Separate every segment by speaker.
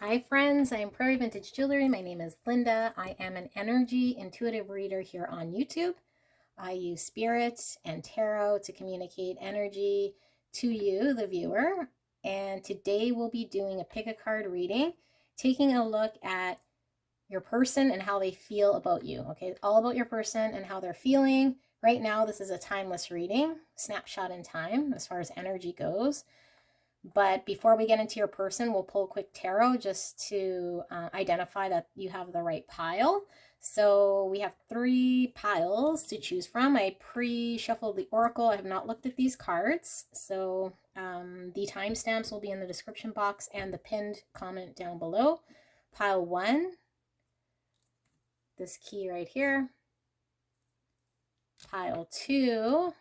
Speaker 1: Hi friends, I am Prairie Vintage Jewelry. My name is Linda. I am an energy intuitive reader here on YouTube. I use spirit and tarot to communicate energy to you, the viewer. And today we'll be doing a pick a card reading, taking a look at your person and how they feel about you. Okay, all about your person and how they're feeling. Right now, this is a timeless reading, snapshot in time as far as energy goes. But before we get into your person, we'll pull a quick tarot just to identify that you have the right pile. So we have 3 piles to choose from. I pre-shuffled the oracle. I have not looked at these cards. So the timestamps will be in the description box and the pinned comment down below. Pile 1, this key right here. Pile 2,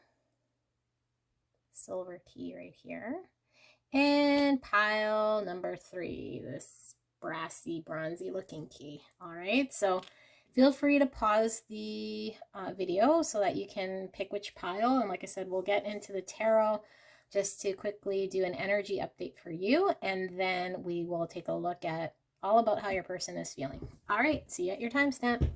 Speaker 1: silver key right here. And pile number 3, this brassy, bronzy looking key. All right, so feel free to pause the video so that you can pick which pile. And like I said, we'll get into the tarot just to quickly do an energy update for you. And then we will take a look at all about how your person is feeling. All right, see you at your timestamp.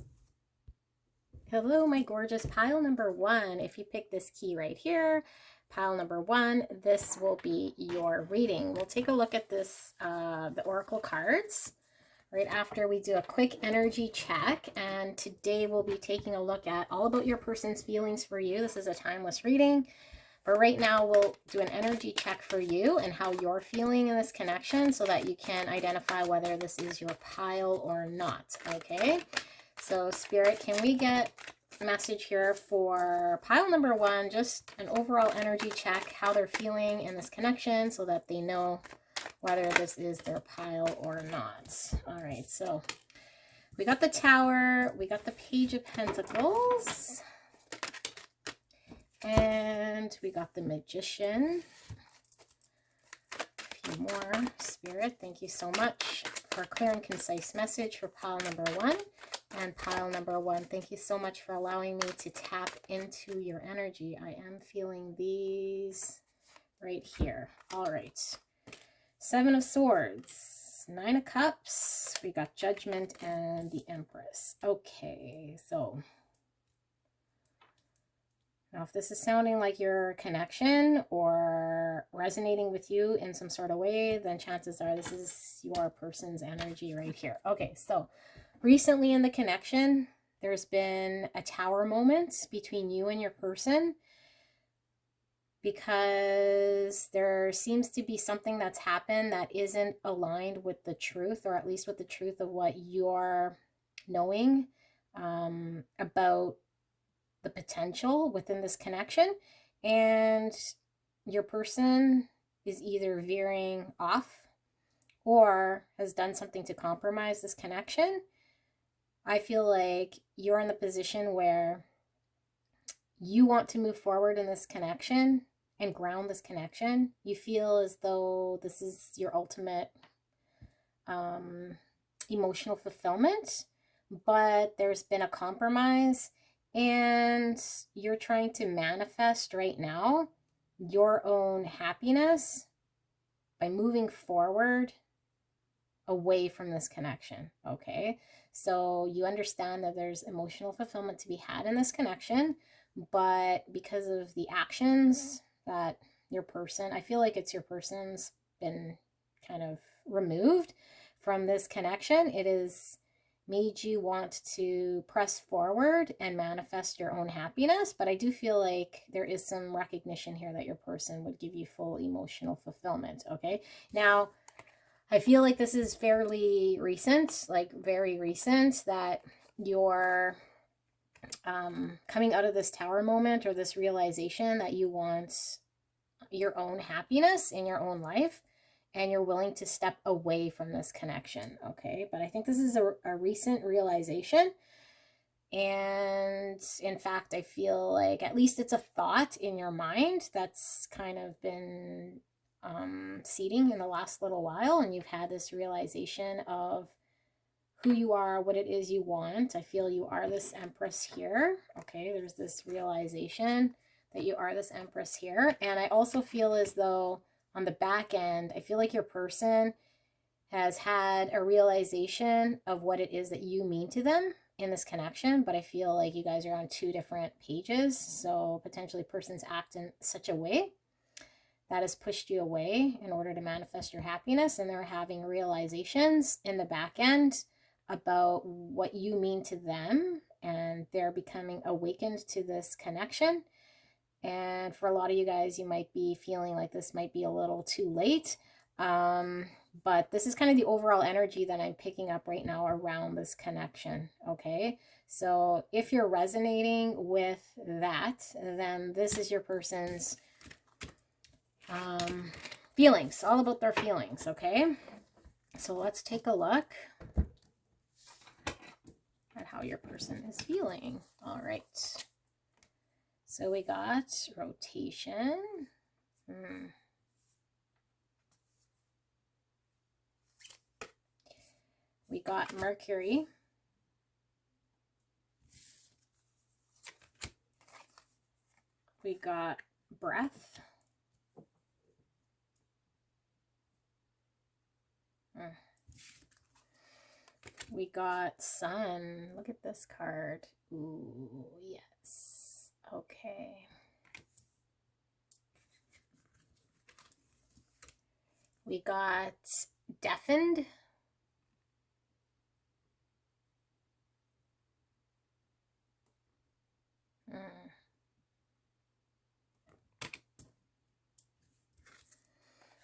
Speaker 1: Hello, my gorgeous pile number 1. If you pick this key right here, pile number 1, this will be your reading. We'll take a look at this, the oracle cards, right after we do a quick energy check. And today we'll be taking a look at all about your person's feelings for you. This is a timeless reading. But right now we'll do an energy check for you and how you're feeling in this connection so that you can identify whether this is your pile or not, okay? So Spirit, can we get a message here for pile number 1, just an overall energy check, how they're feeling in this connection so that they know whether this is their pile or not. All right, so we got the Tower, we got the Page of Pentacles, and we got the Magician. A few more. Spirit, thank you so much for a clear and concise message for pile number 1. And pile number 1, thank you so much for allowing me to tap into your energy. I am feeling these right here. All right. 7 of Swords, 9 of Cups, we got Judgment and the Empress. Okay, so now if this is sounding like your connection or resonating with you in some sort of way, then chances are this is your person's energy right here. Okay, so recently in the connection, there's been a tower moment between you and your person because there seems to be something that's happened that isn't aligned with the truth, or at least with the truth of what you're knowing about the potential within this connection. And your person is either veering off or has done something to compromise this connection. I feel like you're in the position where you want to move forward in this connection and ground this connection. You feel as though this is your ultimate emotional fulfillment, but there's been a compromise and you're trying to manifest right now your own happiness by moving forward away from this connection, okay? So you understand that there's emotional fulfillment to be had in this connection, but because of the actions that your person, I feel like it's your person's been kind of removed from this connection, it has made you want to press forward and manifest your own happiness. But I do feel like there is some recognition here that your person would give you full emotional fulfillment, okay? Now, I feel like this is fairly recent, like very recent, that you're coming out of this tower moment or this realization that you want your own happiness in your own life and you're willing to step away from this connection, okay? But I think this is a recent realization. And in fact, I feel like at least it's a thought in your mind that's kind of been seeding in the last little while, and you've had this realization of who you are, what it is you want. I feel you are this Empress here, okay? There's this realization that you are this Empress here. And I also feel as though on the back end, I feel like your person has had a realization of what it is that you mean to them in this connection, but I feel like you guys are on two different pages. So potentially persons act in such a way that has pushed you away in order to manifest your happiness, and they're having realizations in the back end about what you mean to them, and they're becoming awakened to this connection. And for a lot of you guys, you might be feeling like this might be a little too late. But this is kind of the overall energy that I'm picking up right now around this connection. Okay. So if you're resonating with that, then this is your person's feelings, all about their feelings. Okay. So let's take a look at how your person is feeling. All right. So we got rotation. We got Mercury. We got breath. We got sun. Look at this card. Ooh, yes. Okay. We got deafened.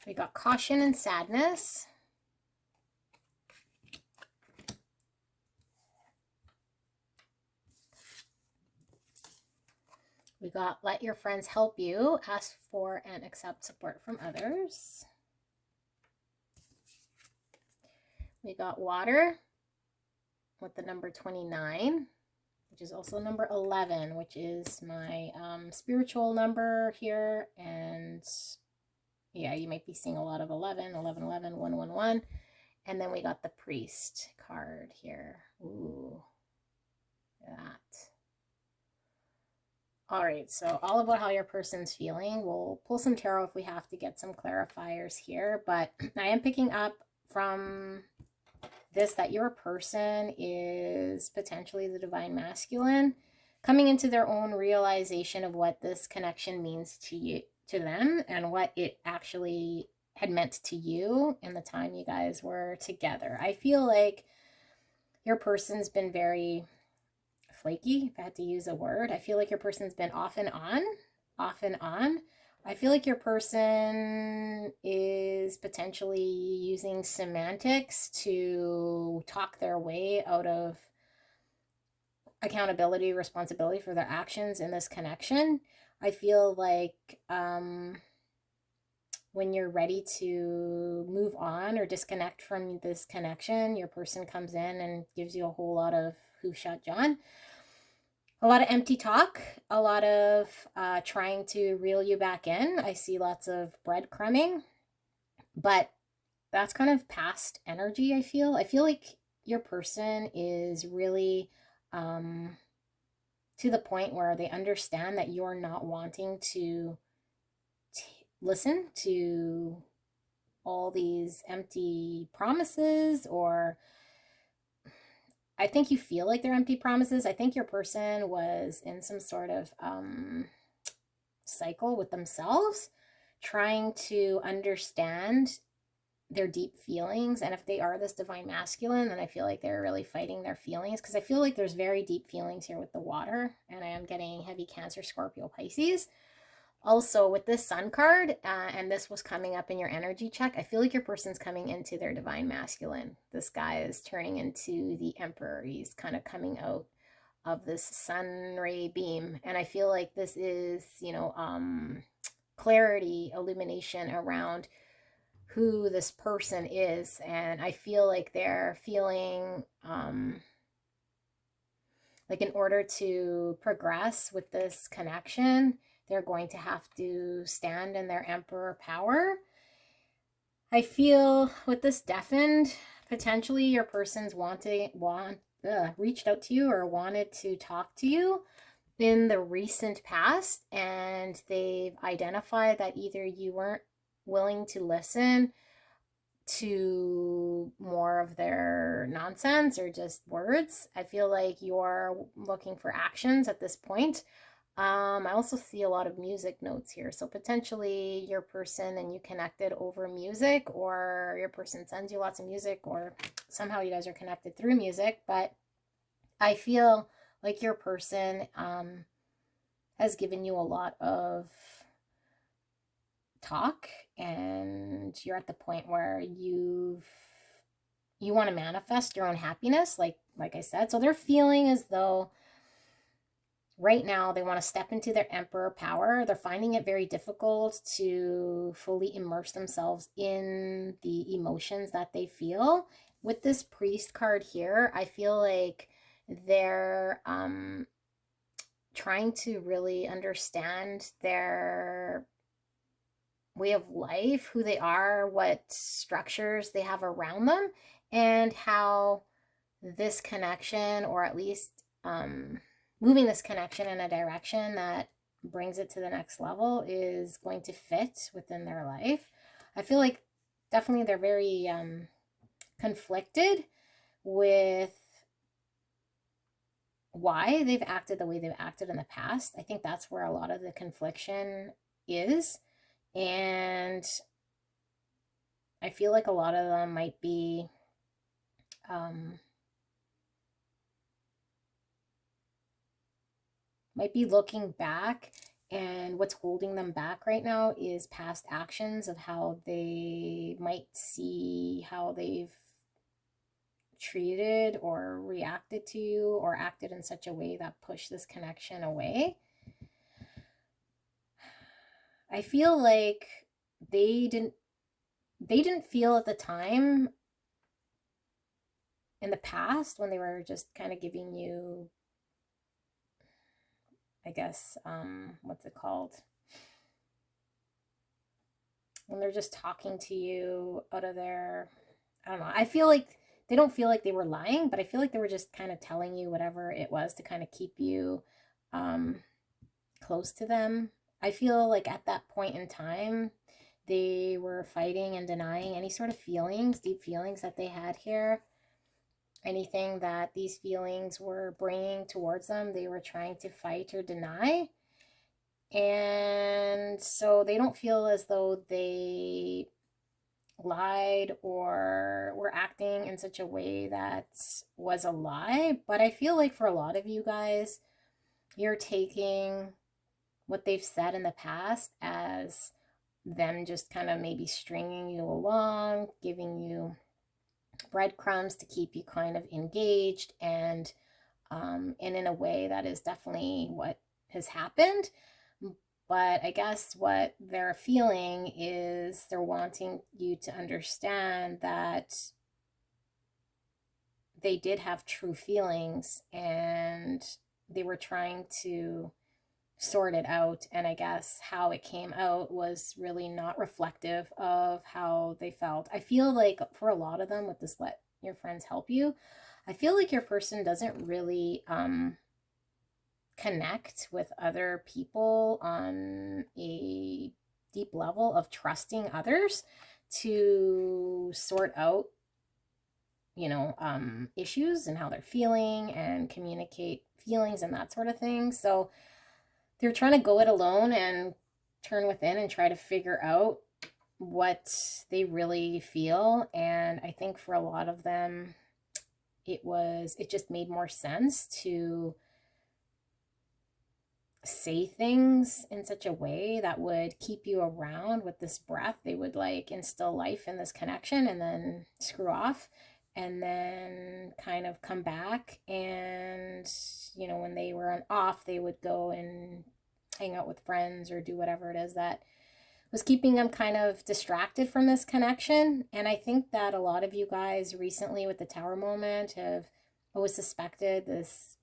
Speaker 1: We got caution and sadness. We got let your friends help you, ask for and accept support from others. We got water with the number 29, which is also number 11, which is my spiritual number here. And yeah, you might be seeing a lot of 11, 11, 11, 1, 1, 1. And then we got the priest card here. Ooh, that. All right, so all about how your person's feeling. We'll pull some tarot if we have to get some clarifiers here, but I am picking up from this that your person is potentially the divine masculine coming into their own realization of what this connection means to you, to them, and what it actually had meant to you in the time you guys were together. I feel like your person's been very flaky, if I had to use a word. I feel like your person's been off and on, off and on. I feel like your person is potentially using semantics to talk their way out of accountability, responsibility for their actions in this connection. I feel like when you're ready to move on or disconnect from this connection, your person comes in and gives you a whole lot of who shot John. A lot of empty talk, a lot of trying to reel you back in. I see lots of breadcrumbing, but that's kind of past energy, I feel. I feel like your person is really to the point where they understand that you're not wanting to listen to all these empty promises, or I think you feel like they're empty promises. I think your person was in some sort of cycle with themselves, trying to understand their deep feelings. And if they are this divine masculine, then I feel like they're really fighting their feelings, because I feel like there's very deep feelings here with the water, and I am getting heavy Cancer, Scorpio, Pisces. Also, with this sun card, and this was coming up in your energy check, I feel like your person's coming into their divine masculine. This guy is turning into the emperor. He's kind of coming out of this sun ray beam. And I feel like this is, clarity, illumination around who this person is. And I feel like they're feeling like in order to progress with this connection, they're going to have to stand in their emperor power. I feel with this deafened, potentially your person's reached out to you or wanted to talk to you in the recent past, and they've identified that either you weren't willing to listen, to more of their nonsense or just words. I feel like you're looking for actions at this point. I also see a lot of music notes here. So potentially your person and you connected over music, or your person sends you lots of music, or somehow you guys are connected through music. But I feel like your person has given you a lot of talk, and you're at the point where you want to manifest your own happiness, like I said. So they're feeling as though right now they want to step into their emperor power. They're finding it very difficult to fully immerse themselves in the emotions that they feel. With this priest card here, I feel like they're trying to really understand their way of life, who they are, what structures they have around them, and how this connection, or at least moving this connection in a direction that brings it to the next level, is going to fit within their life. I feel like definitely they're very conflicted with why they've acted the way they've acted in the past. I think that's where a lot of the confliction is. And I feel like a lot of them might be looking back, and what's holding them back right now is past actions of how they might see how they've treated or reacted to you, or acted in such a way that pushed this connection away. I feel like they didn't feel at the time in the past, when they were just kind of giving you, I guess, what's it called? When they're just talking to you out of their, I don't know. I feel like they don't feel like they were lying, but I feel like they were just kind of telling you whatever it was to kind of keep you close to them. I feel like at that point in time, they were fighting and denying any sort of feelings, deep feelings that they had here. Anything that these feelings were bringing towards them, they were trying to fight or deny. And so they don't feel as though they lied or were acting in such a way that was a lie. But I feel like for a lot of you guys, you're taking what they've said in the past as them just kind of maybe stringing you along, giving you breadcrumbs to keep you kind of engaged, and in a way that is definitely what has happened. But I guess what they're feeling is they're wanting you to understand that they did have true feelings, and they were trying to sort it out. And I guess how it came out was really not reflective of how they felt. I feel like for a lot of them, with this let your friends help you, I feel like your person doesn't really connect with other people on a deep level of trusting others to sort out, issues and how they're feeling, and communicate feelings and that sort of thing. So they're trying to go it alone and turn within and try to figure out what they really feel. And I think for a lot of them, it just made more sense to say things in such a way that would keep you around with this breath. They would like instill life in this connection and then screw off, and then kind of come back. And when they were on off, they would go and hang out with friends or do whatever it is that was keeping them kind of distracted from this connection. And I think that a lot of you guys recently with the Tower moment have always suspected this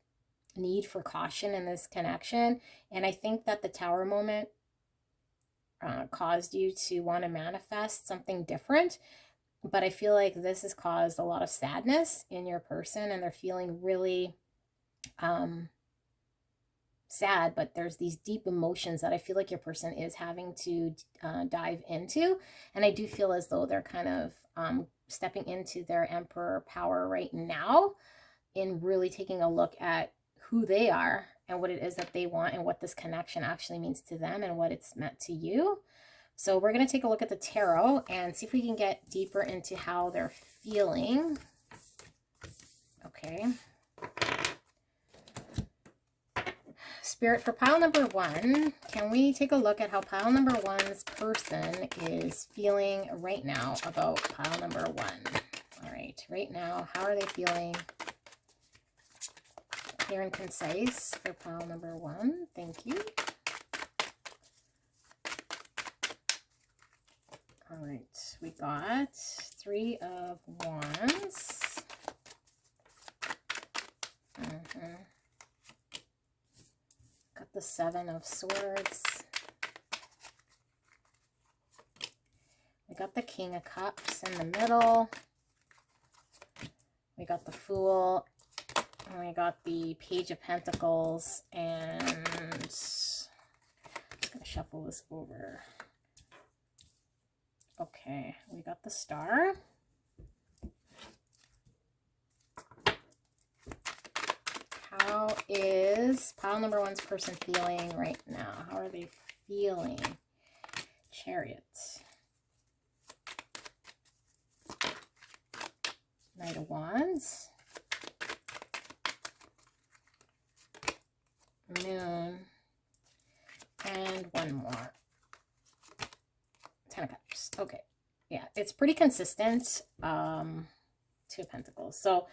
Speaker 1: need for caution in this connection. And I think that the Tower moment caused you to want to manifest something different. But I feel like this has caused a lot of sadness in your person, and they're feeling really sad, but there's these deep emotions that I feel like your person is having to dive into. And I do feel as though they're kind of stepping into their emperor power right now, in really taking a look at who they are and what it is that they want and what this connection actually means to them and what it's meant to you. So we're going to take a look at the tarot and see if we can get deeper into how they're feeling. Okay. Spirit, for pile number 1, can we take a look at how pile number 1's person is feeling right now about pile number 1? All right, right now, how are they feeling? Clear and concise for pile number 1. Thank you. All right, we got 3 of Wands. Got the 7 of Swords. We got the King of Cups in the middle. We got the Fool. And we got the Page of Pentacles. And I'm just going to shuffle this over. Okay, we got the Star. How is pile number 1's person feeling right now? How are they feeling? Chariot. Knight of Wands. Moon. And one more. 10 of Cups. Okay. Yeah, it's pretty consistent. 2 of Pentacles. So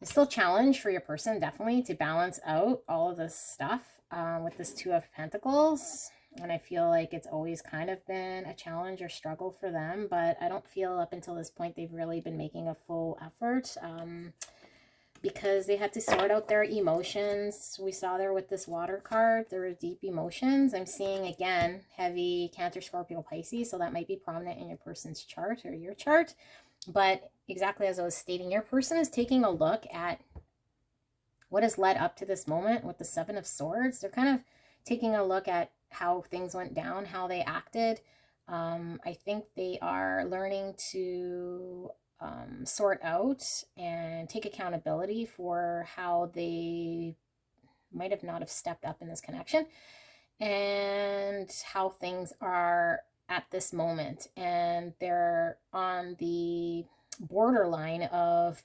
Speaker 1: it's still a challenge for your person, definitely, to balance out all of this stuff with this 2 of Pentacles. And I feel like it's always kind of been a challenge or struggle for them. But I don't feel up until this point they've really been making a full effort. Because they had to sort out their emotions. We saw there with this water card, there were deep emotions. I'm seeing, again, heavy Cancer, Scorpio, Pisces, so that might be prominent in your person's chart or your chart. But exactly as I was stating, your person is taking a look at what has led up to this moment with the 7 of Swords. They're kind of taking a look at how things went down, how they acted. I think they are learning to sort out and take accountability for how they might have not have stepped up in this connection and how things are at this moment. And they're on the borderline of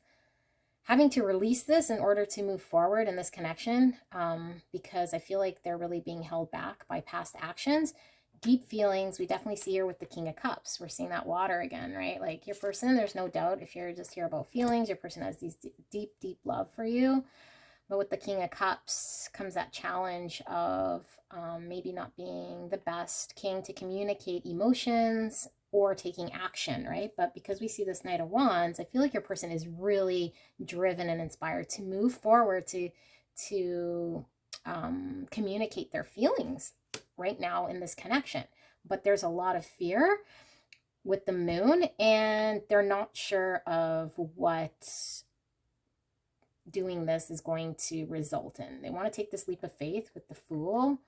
Speaker 1: having to release this in order to move forward in this connection, because I feel like they're really being held back by past actions. Deep feelings, we definitely see here with the King of Cups. We're seeing that water again, right? Like your person, there's no doubt, if you're just here about feelings, your person has these deep, deep love for you. But with the King of Cups comes that challenge of maybe not being the best king to communicate emotions or taking action, right? But because we see this Knight of Wands, I feel like your person is really driven and inspired to move forward, to communicate their feelings right now in this connection. But there's a lot of fear with the Moon, and they're not sure of what doing this is going to result in. They want to take this leap of faith with the Fool,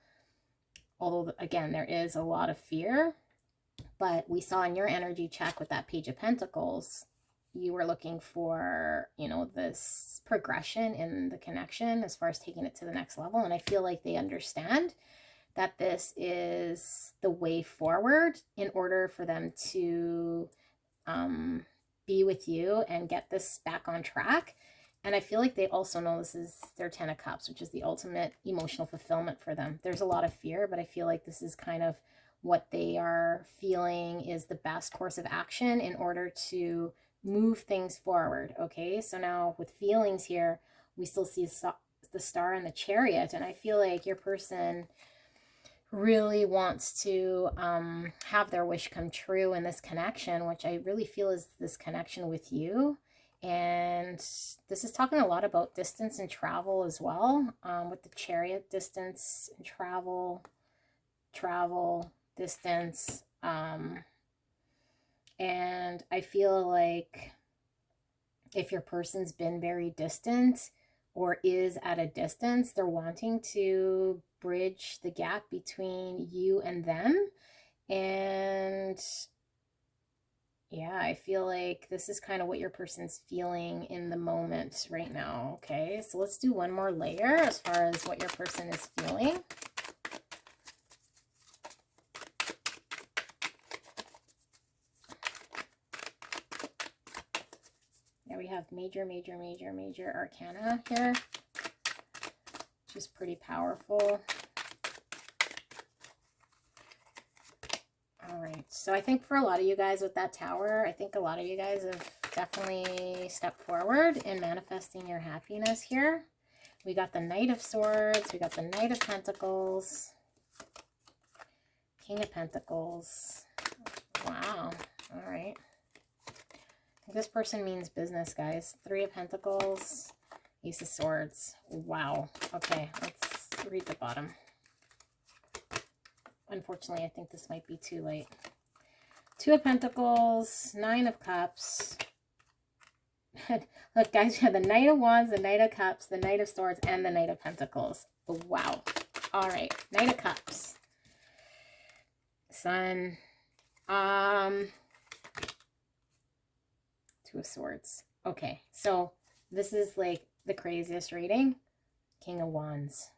Speaker 1: although again there is a lot of fear. But we saw in your energy check with that Page of Pentacles, you were looking for, you know, this progression in the connection as far as taking it to the next level. And I feel like they understand that this is the way forward in order for them to be with you and get this back on track. And I feel like they also know this is their 10 of Cups, which is the ultimate emotional fulfillment for them. There's a lot of fear, but I feel like this is kind of what they are feeling is the best course of action in order to move things forward. Okay, so now with feelings here, we still see the Star and the Chariot, and I feel like your person really wants to have their wish come true in this connection, which I really feel is this connection with you. And this is talking a lot about distance and travel as well, with the Chariot, distance and travel, distance. And I feel like if your person's been very distant or is at a distance. They're wanting to bridge the gap between you and them. And yeah, I feel like this is kind of what your person's feeling in the moment right now. Okay, so let's do one more layer as far as what your person is feeling. Yeah, we have major arcana here, which is pretty powerful. All right, so I think for a lot of you guys with that tower, I think a lot of you guys have definitely stepped forward in manifesting your happiness here. We got the Knight of Swords, we got the Knight of Pentacles, King of Pentacles. Wow, all right. I think this person means business, guys. Three of Pentacles, Ace of Swords. Wow, okay, let's read the bottom. Unfortunately, I think this might be too late. Two of Pentacles, Nine of Cups. Look, guys, you have the Knight of Wands, the Knight of Cups, the Knight of Swords, and the Knight of Pentacles. Wow. All right, Knight of Cups. Sun. Two of Swords. Okay, so this is like the craziest reading. King of Wands.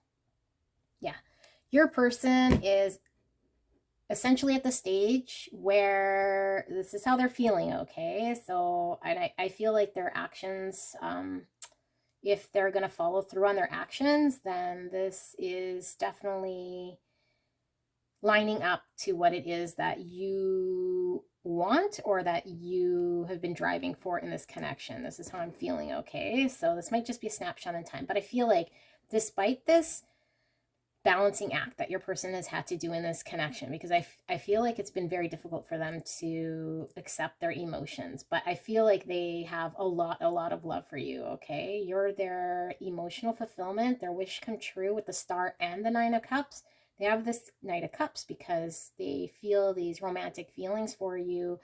Speaker 1: Yeah, your person is essentially at the stage where this is how they're feeling, okay? So I feel like their actions, if they're going to follow through on their actions, then this is definitely lining up to what it is that you want or that you have been driving for in this connection. This is how I'm feeling, okay? So this might just be a snapshot in time, but I feel like despite this balancing act that your person has had to do in this connection, because I feel like it's been very difficult for them to accept their emotions, but I feel like they have a lot of love for you, okay? You're their emotional fulfillment, their wish come true with the Star and the Nine of Cups. They have this Knight of Cups because they feel these romantic feelings for you,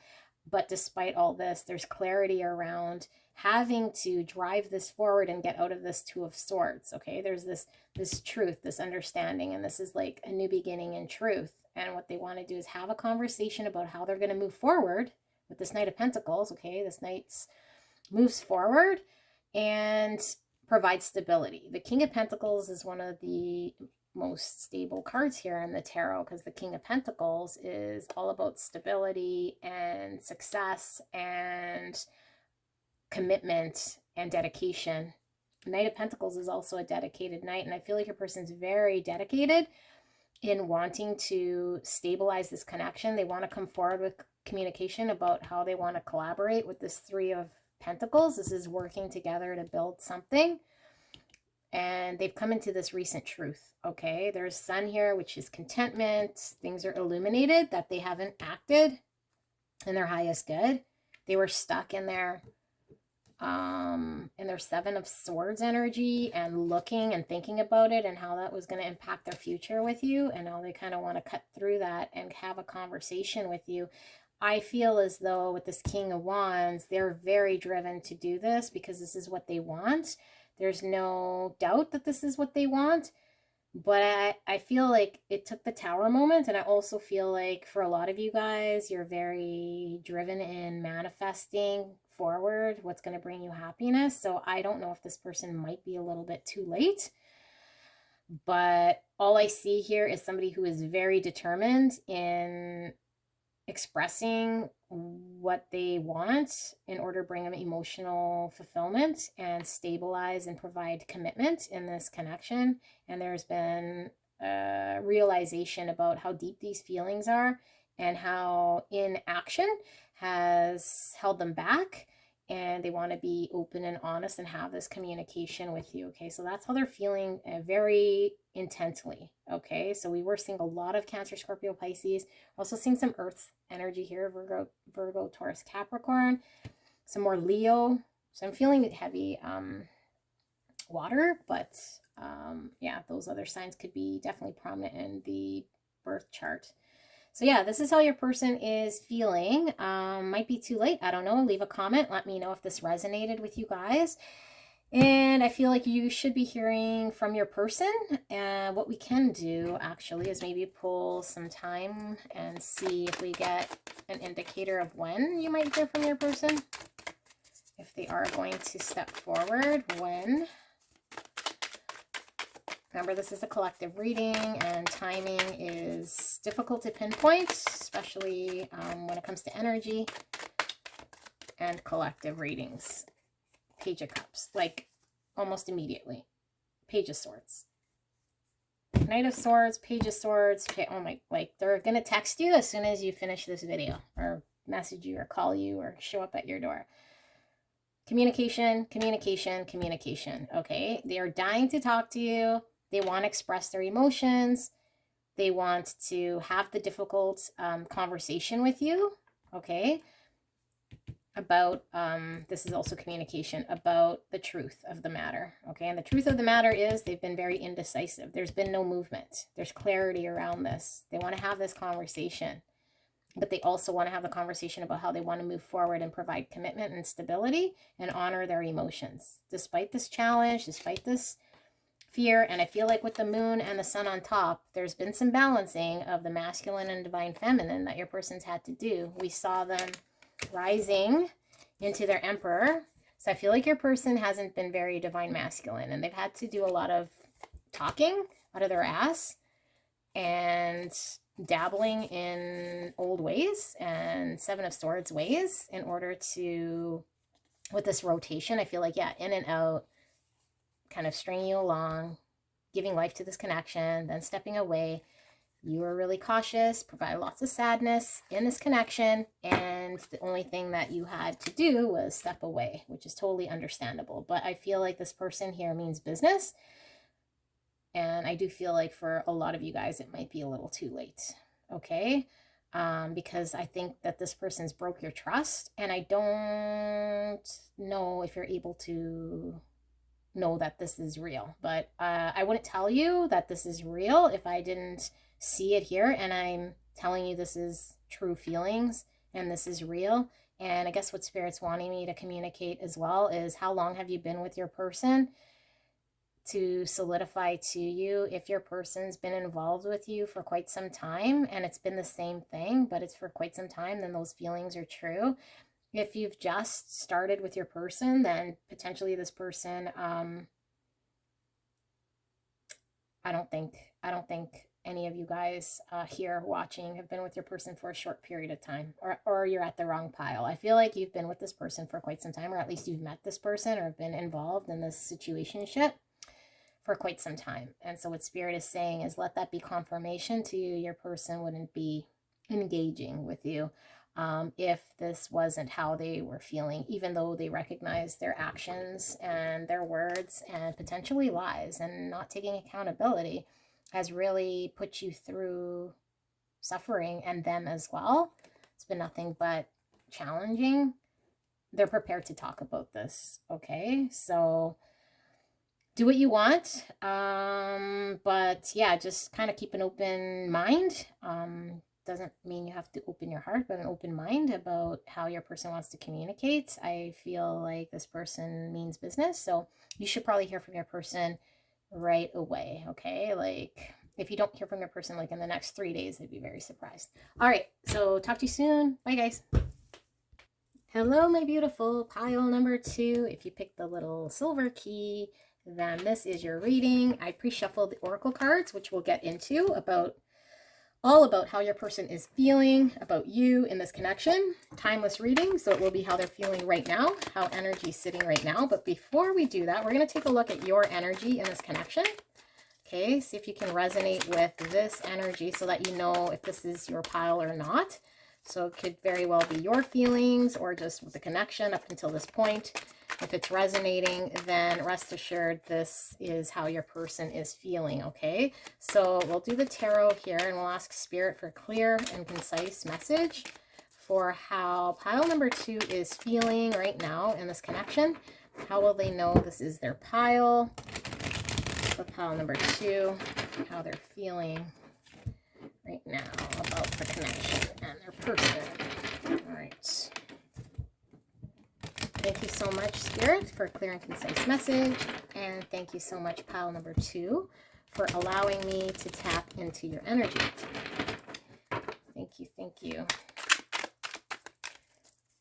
Speaker 1: but despite all this, there's clarity around having to drive this forward and get out of this Two of Swords, okay? There's this truth, this understanding, and this is like a new beginning in truth. And what they want to do is have a conversation about how they're going to move forward with this Knight of Pentacles, okay? This Knight's moves forward and provides stability. The King of Pentacles is one of the most stable cards here in the tarot because the King of Pentacles is all about stability and success and commitment and dedication. Knight of Pentacles is also a dedicated knight, and I feel like your person's very dedicated in wanting to stabilize this connection. They want to come forward with communication about how they want to collaborate with this Three of Pentacles. This is working together to build something. And they've come into this recent truth, okay? There's Sun here, which is contentment. Things are illuminated that they haven't acted in their highest good. They were stuck in their Seven of Swords energy and looking and thinking about it and how that was going to impact their future with you. And now they kind of want to cut through that and have a conversation with you. I feel as though with this King of Wands, they're very driven to do this because this is what they want. There's no doubt that this is what they want, but I feel like it took the Tower moment, and I also feel like for a lot of you guys, you're very driven in manifesting forward what's going to bring you happiness. So I don't know if this person might be a little bit too late, but all I see here is somebody who is very determined in expressing what they want in order to bring them emotional fulfillment and stabilize and provide commitment in this connection. And there's been a realization about how deep these feelings are and how inaction has held them back. And they want to be open and honest and have this communication with you, okay? So that's how they're feeling very intensely, okay? So we were seeing a lot of Cancer, Scorpio, Pisces. Also seeing some Earth energy here, Virgo, Taurus, Capricorn. Some more Leo. So I'm feeling heavy water, but yeah, those other signs could be definitely prominent in the birth chart. So yeah, this is how your person is feeling. Might be too late. I don't know. Leave a comment. Let me know if this resonated with you guys. And I feel like you should be hearing from your person. And what we can do actually is maybe pull some time and see if we get an indicator of when you might hear from your person. If they are going to step forward, when. Remember, this is a collective reading and timing is difficult to pinpoint, especially when it comes to energy and collective readings. Page of Cups, like almost immediately. Page of Swords. Knight of Swords, Page of Swords. Oh my, like they're going to text you as soon as you finish this video or message you or call you or show up at your door. Communication, communication, communication. Okay, they are dying to talk to you. They want to express their emotions. They want to have the difficult conversation with you. Okay, about this is also communication about the truth of the matter. Okay, and the truth of the matter is they've been very indecisive. There's been no movement. There's clarity around this. They want to have this conversation, but they also want to have the conversation about how they want to move forward and provide commitment and stability and honor their emotions despite this challenge, despite this fear. And I feel like with the moon and the sun on top, there's been some balancing of the masculine and divine feminine that your person's had to do. We saw them rising into their emperor. So I feel like your person hasn't been very divine masculine, and they've had to do a lot of talking out of their ass and dabbling in old ways and Seven of Swords ways in order to, with this rotation, I feel like, yeah, in and out, kind of stringing you along, giving life to this connection, then stepping away. You were really cautious, provided lots of sadness in this connection, and the only thing that you had to do was step away, which is totally understandable. But I feel like this person here means business. And I do feel like for a lot of you guys, it might be a little too late, okay? Because I think that this person's broke your trust, and I don't know if you're able to know that this is real. But I wouldn't tell you that this is real if I didn't see it here, and I'm telling you this is true feelings, and this is real. And I guess what Spirit's wanting me to communicate as well is how long have you been with your person, to solidify to you if your person's been involved with you for quite some time and it's been the same thing, but it's for quite some time, then those feelings are true. If you've just started with your person, then potentially this person, I don't think any of you guys here watching have been with your person for a short period of time, or you're at the wrong pile. I feel like you've been with this person for quite some time, or at least you've met this person or have been involved in this situationship for quite some time. And so what Spirit is saying is let that be confirmation to you. Your person wouldn't be engaging with you if this wasn't how they were feeling, even though they recognize their actions and their words and potentially lies and not taking accountability has really put you through suffering, and them as well. It's been nothing but challenging. They're prepared to talk about this, okay? So do what you want, but yeah, just kind of keep an open mind. Doesn't mean you have to open your heart, but an open mind about how your person wants to communicate. I feel like this person means business, so you should probably hear from your person right away, okay? Like, if you don't hear from your person like in the next 3 days, I'd be very surprised. All right, so talk to you soon. Bye, guys. Hello, my beautiful pile number 2. If you picked the little silver key, then this is your reading. I pre-shuffled the oracle cards, which we'll get into, all about how your person is feeling about you in this connection. Timeless reading, so it will be how they're feeling right now, how energy is sitting right now. But before we do that, we're going to take a look at your energy in this connection. Okay, see if you can resonate with this energy so that you know if this is your pile or not. So it could very well be your feelings or just with the connection up until this point. If it's resonating, then rest assured this is how your person is feeling, okay? So we'll do the tarot here and we'll ask Spirit for a clear and concise message for how pile number 2 is feeling right now in this connection. How will they know this is their pile? For pile number 2, how they're feeling right now about the connection and their person. All right. Thank you so much, Spirit, for a clear and concise message. And thank you so much, pile number 2, for allowing me to tap into your energy. Thank you, thank you.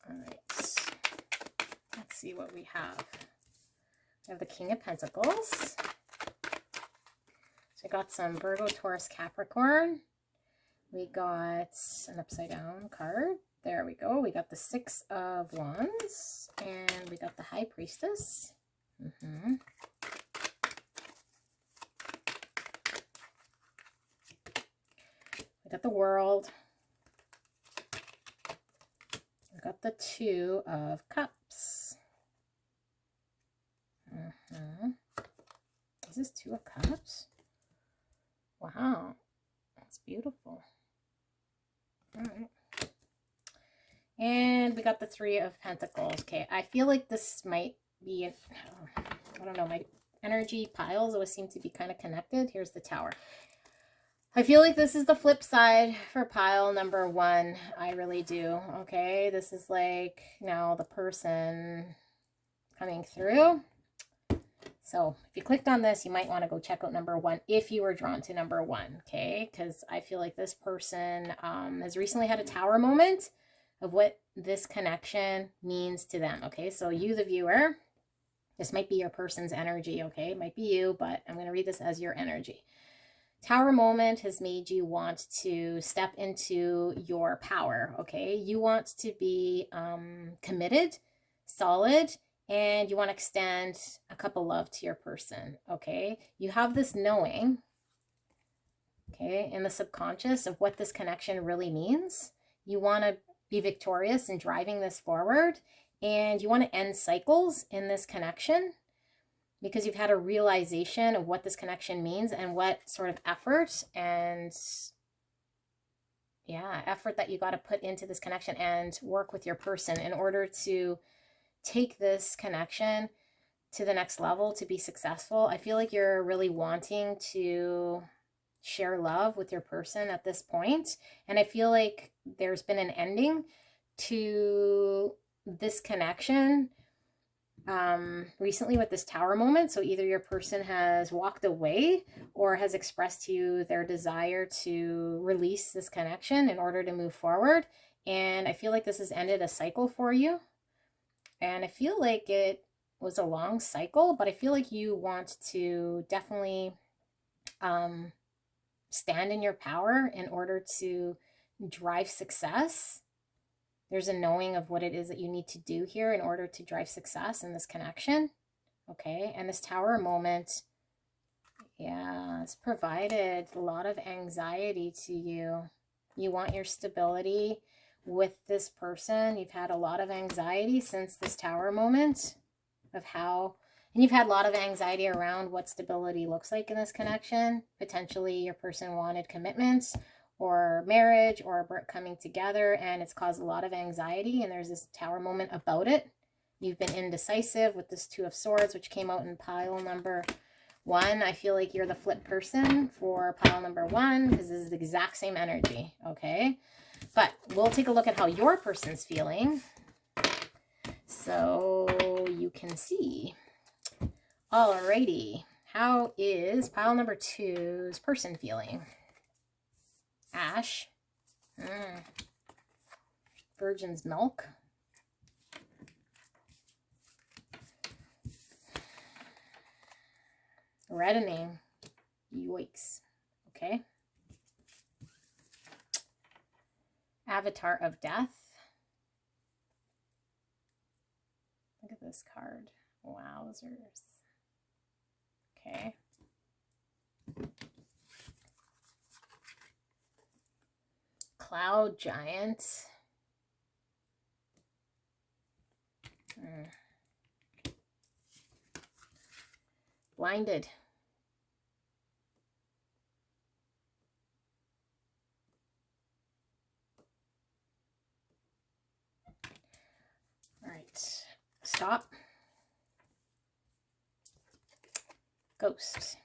Speaker 1: All right. Let's see what we have. We have the King of Pentacles. So I got some Virgo, Taurus, Capricorn. We got an upside down card. There we go. We got the 6 of Wands. And we got the High Priestess. We got the World. We got the 2 of Cups. Is this 2 of Cups? Wow. That's beautiful. All right. And we got the 3 of Pentacles. Okay, I feel like this might be, I don't know, my energy piles always seem to be kind of connected. Here's the Tower. I feel like this is the flip side for pile number 1. I really do. Okay, this is like now the person coming through. So if you clicked on this, you might want to go check out number 1 if you were drawn to number 1, okay? Because I feel like this person has recently had a Tower moment of what this connection means to them, okay? So you, the viewer, this might be your person's energy, okay? It might be you, but I'm going to read this as your energy. Tower moment has made you want to step into your power, okay? You want to be committed, solid, and you want to extend a cup of love to your person, okay? You have this knowing, okay, in the subconscious of what this connection really means. You want to be victorious in driving this forward, and you want to end cycles in this connection because you've had a realization of what this connection means and what sort of effort and effort that you got to put into this connection and work with your person in order to take this connection to the next level, to be successful. I feel like you're really wanting to share love with your person at this point. And I feel like there's been an ending to this connection recently with this Tower moment. So either your person has walked away or has expressed to you their desire to release this connection in order to move forward. And I feel like this has ended a cycle for you. And I feel like it was a long cycle, but I feel like you want to definitely stand in your power in order to drive success. There's a knowing of what it is that you need to do here in order to drive success in this connection. Okay, and this Tower moment, it's provided a lot of anxiety to you. You want your stability with this person. You've had a lot of anxiety since this Tower moment of how, and you've had a lot of anxiety around what stability looks like in this connection. Potentially your person wanted commitments or marriage or coming together, and it's caused a lot of anxiety, and there's this Tower moment about it. You've been indecisive with this 2 of Swords, which came out in pile number 1. I feel like you're the flip person for pile number 1 because this is the exact same energy, okay? But we'll take a look at how your person's feeling so you can see. Alrighty, how is pile number 2's person feeling? Ash, Virgin's Milk, reddening, yikes, okay. Avatar of Death. Look at this card. Wowzers. Okay. Cloud Giant. Blinded. All right. Stop. Ghost.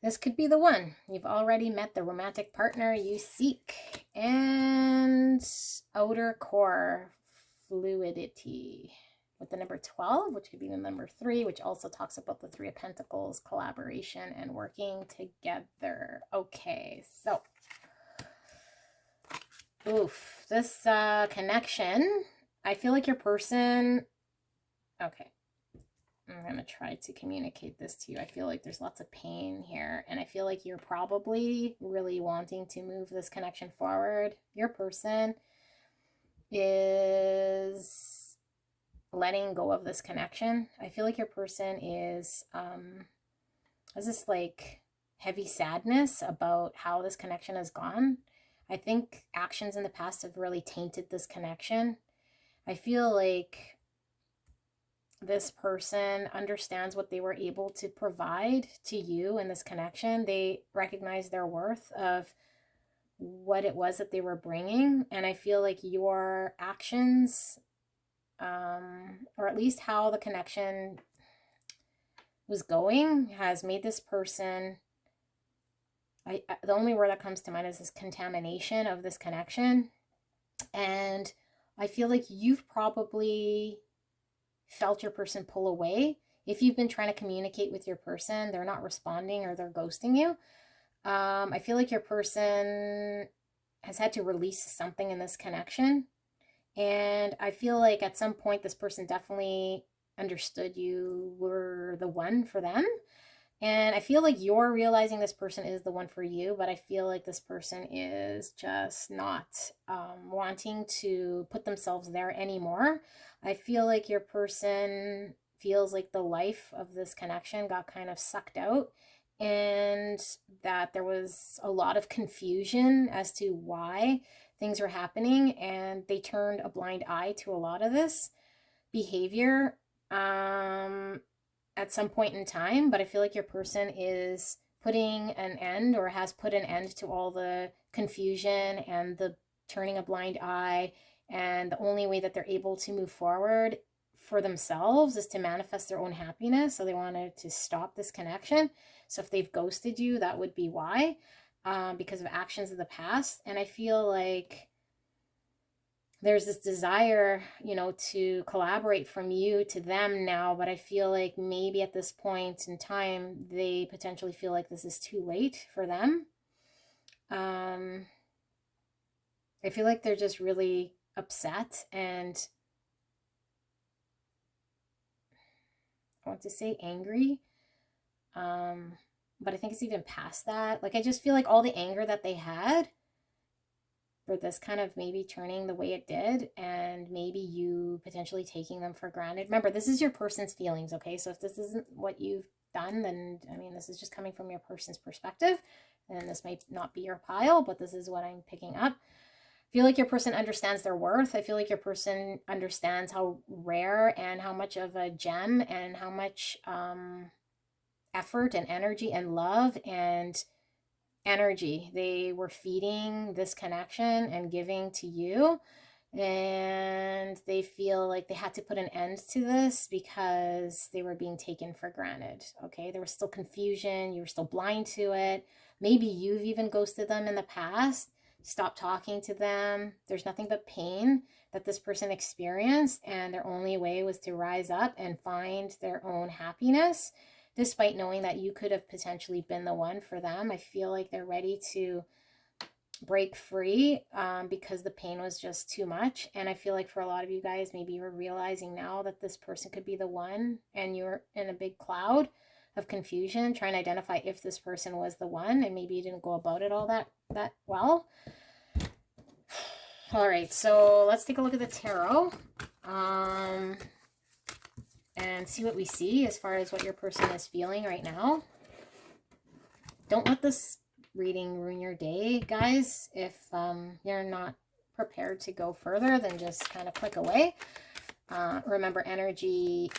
Speaker 1: This could be the one. You've already met the romantic partner you seek. And outer core fluidity. With the number 12, which could be the number 3, which also talks about the 3 of Pentacles, collaboration and working together. Okay, so, oof, this connection, I feel like your person, okay, I'm going to try to communicate this to you. I feel like there's lots of pain here, and I feel like you're probably really wanting to move this connection forward. Your person is letting go of this connection. I feel like your person is has this like heavy sadness about how this connection has gone. I think actions in the past have really tainted this connection. I feel like this person understands what they were able to provide to you in this connection. They recognize their worth of what it was that they were bringing, and I feel like your actions, or at least how the connection was going, has made this person, the only word that comes to mind is this contamination of this connection. And I feel like you've probably felt your person pull away. If you've been trying to communicate with your person, they're not responding or they're ghosting you. I feel like your person has had to release something in this connection. And I feel like at some point this person definitely understood you were the one for them. And I feel like you're realizing this person is the one for you, but I feel like this person is just not wanting to put themselves there anymore. I feel like your person feels like the life of this connection got kind of sucked out, and that there was a lot of confusion as to why things were happening, and they turned a blind eye to a lot of this behavior at some point in time. But I feel like your person is putting an end, or has put an end to all the confusion and the turning a blind eye, and the only way that they're able to move forward for themselves is to manifest their own happiness. So they wanted to stop this connection. So if they've ghosted you, that would be why. Because of actions of the past. And I feel like there's this desire, you know, to collaborate from you to them now, but I feel like maybe at this point in time, they potentially feel like this is too late for them. I feel like they're just really upset, and I want to say angry. But I think it's even past that. Like, I just feel like all the anger that they had for this kind of maybe turning the way it did, and maybe you potentially taking them for granted. Remember, this is your person's feelings, okay? So if this isn't what you've done, then, I mean, this is just coming from your person's perspective, and this might not be your pile, but this is what I'm picking up. I feel like your person understands their worth. I feel like your person understands how rare and how much of a gem and how much effort and energy and love and energy they were feeding this connection and giving to you. And they feel like they had to put an end to this because they were being taken for granted. Okay, there was still confusion. You were still blind to it. Maybe you've even ghosted them in the past. Stop talking to them. There's nothing but pain that this person experienced, and their only way was to rise up and find their own happiness, despite knowing that you could have potentially been the one for them. I feel like they're ready to break free because the pain was just too much. And I feel like for a lot of you guys, maybe you're realizing now that this person could be the one, and you're in a big cloud of confusion trying to identify if this person was the one, and maybe you didn't go about it all that well. All right, so let's take a look at the tarot and see what we see as far as what your person is feeling right now. Don't let this reading ruin your day, guys. If you're not prepared to go further, then just kind of click away. Remember, energy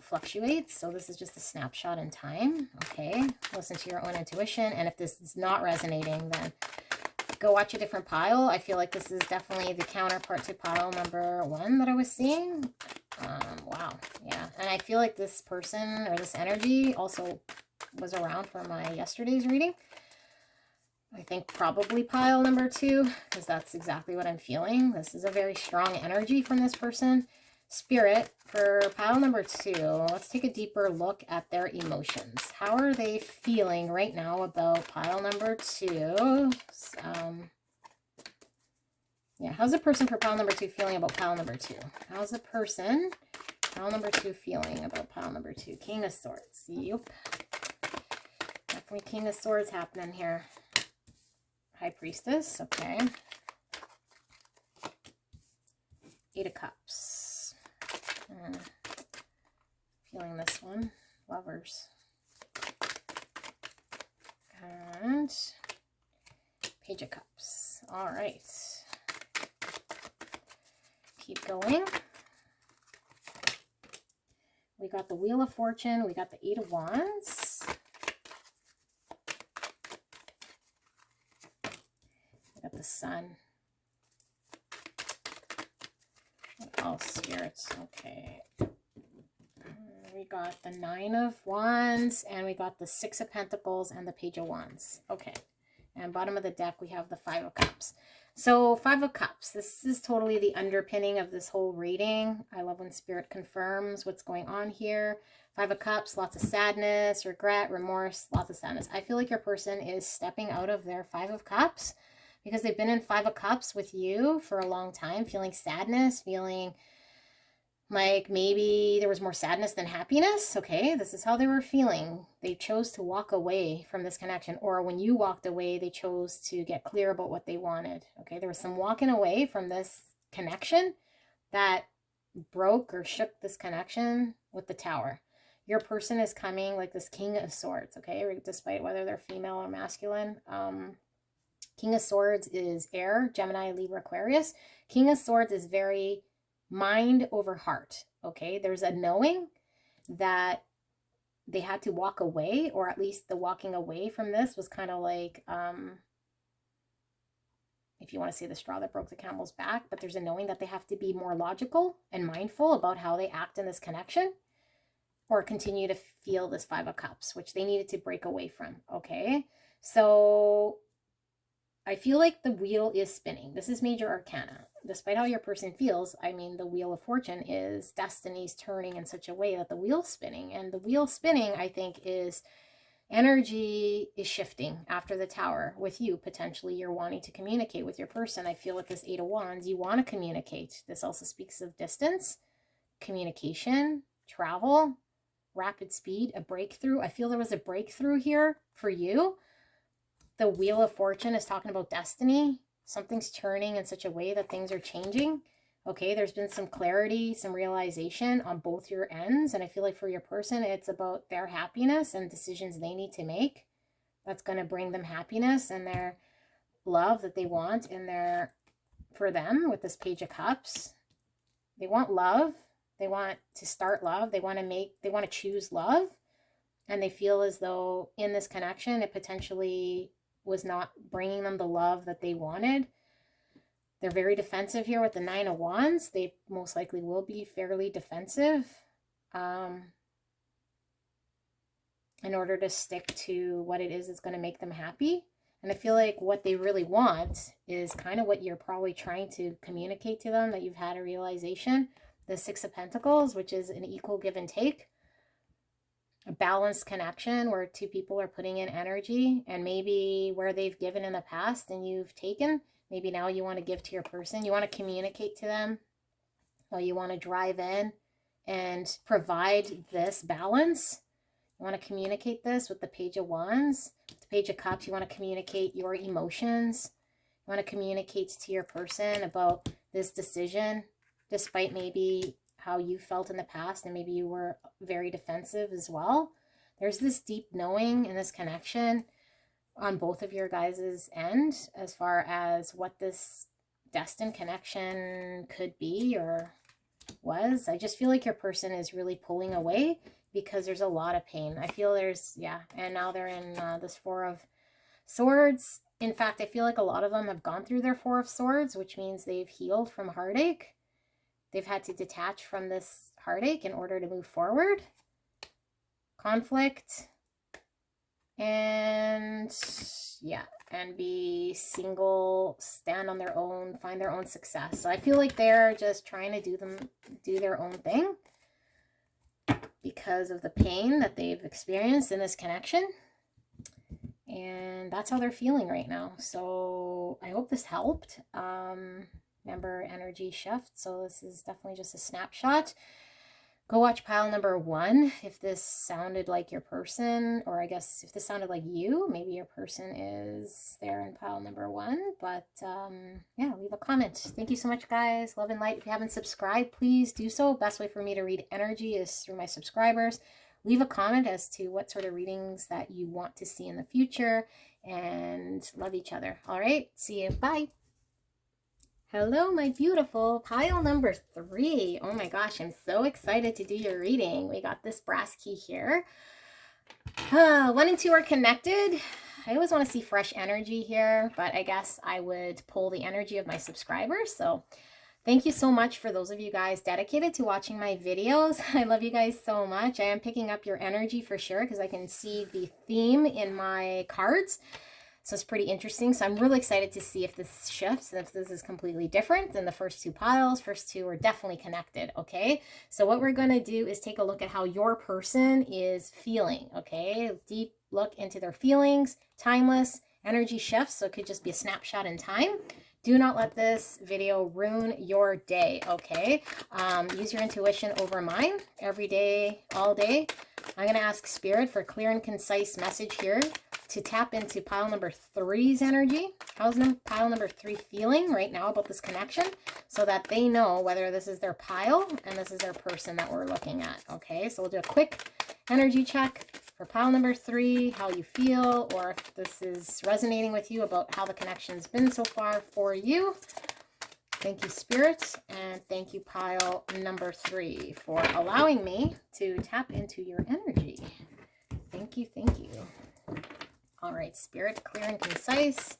Speaker 1: fluctuates, so this is just a snapshot in time. Okay, listen to your own intuition, and if this is not resonating, then go watch a different pile. I feel like this is definitely the counterpart to pile number 1 that I was seeing. Wow, yeah, and I feel like this person or this energy also was around for my yesterday's reading. I think probably pile number 2, because that's exactly what I'm feeling. This is a very strong energy from this person. Spirit, for pile number 2, let's take a deeper look at their emotions. How are they feeling right now about pile number 2? Yeah, how's the person for pile number 2 feeling about pile number 2? How's the person, pile number 2, feeling about pile number 2? King of Swords. Yep. Definitely King of Swords happening here. High Priestess, okay. 8 of Cups. Feeling this one. Lovers. And Page of Cups. All right. Keep going. We got the Wheel of Fortune. We got the 8 of Wands. We got the Sun. All spirits. Okay. We got the 9 of Wands, and we got the 6 of Pentacles and the Page of Wands. Okay. And bottom of the deck, we have the 5 of Cups. So 5 of Cups, this is totally the underpinning of this whole reading. I love when Spirit confirms what's going on here. 5 of Cups, lots of sadness, regret, remorse, lots of sadness. I feel like your person is stepping out of their 5 of Cups because they've been in 5 of Cups with you for a long time, feeling sadness, feeling like maybe there was more sadness than happiness. Okay, this is how they were feeling. They chose to walk away from this connection, or when you walked away, they chose to get clear about what they wanted. Okay, there was some walking away from this connection that broke or shook this connection with the Tower. Your person is coming like this King of Swords, okay, despite whether they're female or masculine. King of Swords is air, Gemini, Libra, Aquarius. King of Swords is very mind over heart, okay? There's a knowing that they had to walk away, or at least the walking away from this was kind of like, if you want to say the straw that broke the camel's back, but there's a knowing that they have to be more logical and mindful about how they act in this connection, or continue to feel this 5 of Cups, which they needed to break away from, okay? So I feel like the wheel is spinning. This is major arcana. Despite how your person feels, I mean, the Wheel of Fortune is destiny's turning in such a way that the wheel's spinning. And the wheel spinning, I think, is energy is shifting after the Tower with you. Potentially, you're wanting to communicate with your person. I feel with this 8 of Wands, you want to communicate. This also speaks of distance, communication, travel, rapid speed, a breakthrough. I feel there was a breakthrough here for you. The Wheel of Fortune is talking about destiny. Something's turning in such a way that things are changing. Okay, there's been some clarity, some realization on both your ends. And I feel like for your person, it's about their happiness and decisions they need to make. That's going to bring them happiness and their love that they want in their, for them with this Page of Cups. They want love. They want to start love. They want to choose love. And they feel as though in this connection, it potentially was not bringing them the love that they wanted. They're very defensive here with the 9 of Wands. They most likely will be fairly defensive in order to stick to what it is that's going to make them happy. And I feel like what they really want is kind of what you're probably trying to communicate to them, that you've had a realization. The 6 of Pentacles, which is an equal give and take. A balanced connection where 2 people are putting in energy, and maybe where they've given in the past and you've taken, maybe now you want to give to your person. You want to communicate to them, or you want to drive in and provide this balance. You want to communicate this with the Page of Wands. With the Page of Cups, you want to communicate your emotions. You want to communicate to your person about this decision, despite maybe how you felt in the past, and maybe you were very defensive as well. There's this deep knowing in this connection on both of your guys' end as far as what this destined connection could be or was. I just feel like your person is really pulling away because there's a lot of pain. I feel there's, yeah, and now they're in this 4 of Swords. In fact, I feel like a lot of them have gone through their 4 of Swords, which means they've healed from heartache. They've had to detach from this heartache in order to move forward. Conflict. And yeah, and be single, stand on their own, find their own success. So I feel like they're just trying to do their own thing because of the pain that they've experienced in this connection. And that's how they're feeling right now. So I hope this helped. Remember, energy shift. So this is definitely just a snapshot. Go watch pile number 1 if this sounded like your person, or I guess if this sounded like you, maybe your person is there in pile number 1. But yeah, leave a comment. Thank you so much, guys. Love and light. If you haven't subscribed, please do so. Best way for me to read energy is through my subscribers. Leave a comment as to what sort of readings that you want to see in the future, and love each other. All right, see you. Bye. Hello, my beautiful pile number 3. Oh my gosh, I'm so excited to do your reading. We got this brass key here. 1 and 2 are connected. I always want to see fresh energy here, but I guess I would pull the energy of my subscribers. So thank you so much for those of you guys dedicated to watching my videos. I love you guys so much. I am picking up your energy for sure because I can see the theme in my cards. So it's pretty interesting. So I'm really excited to see if this shifts and if this is completely different than the first 2 piles. First 2 are definitely connected, okay? So what we're going to do is take a look at how your person is feeling, okay? Deep look into their feelings, timeless, energy shifts. So it could just be a snapshot in time. Do not let this video ruin your day, okay? Use your intuition over mine every day, all day. I'm going to ask Spirit for a clear and concise message here to tap into pile number 3's energy. How's pile number 3 feeling right now about this connection, so that they know whether this is their pile and this is their person that we're looking at, okay? So we'll do a quick energy check for pile number 3, how you feel, or if this is resonating with you about how the connection's been so far for you. Thank you, Spirit, and thank you, pile number 3, for allowing me to tap into your energy. Thank you, thank you. All right, Spirit, clear and concise.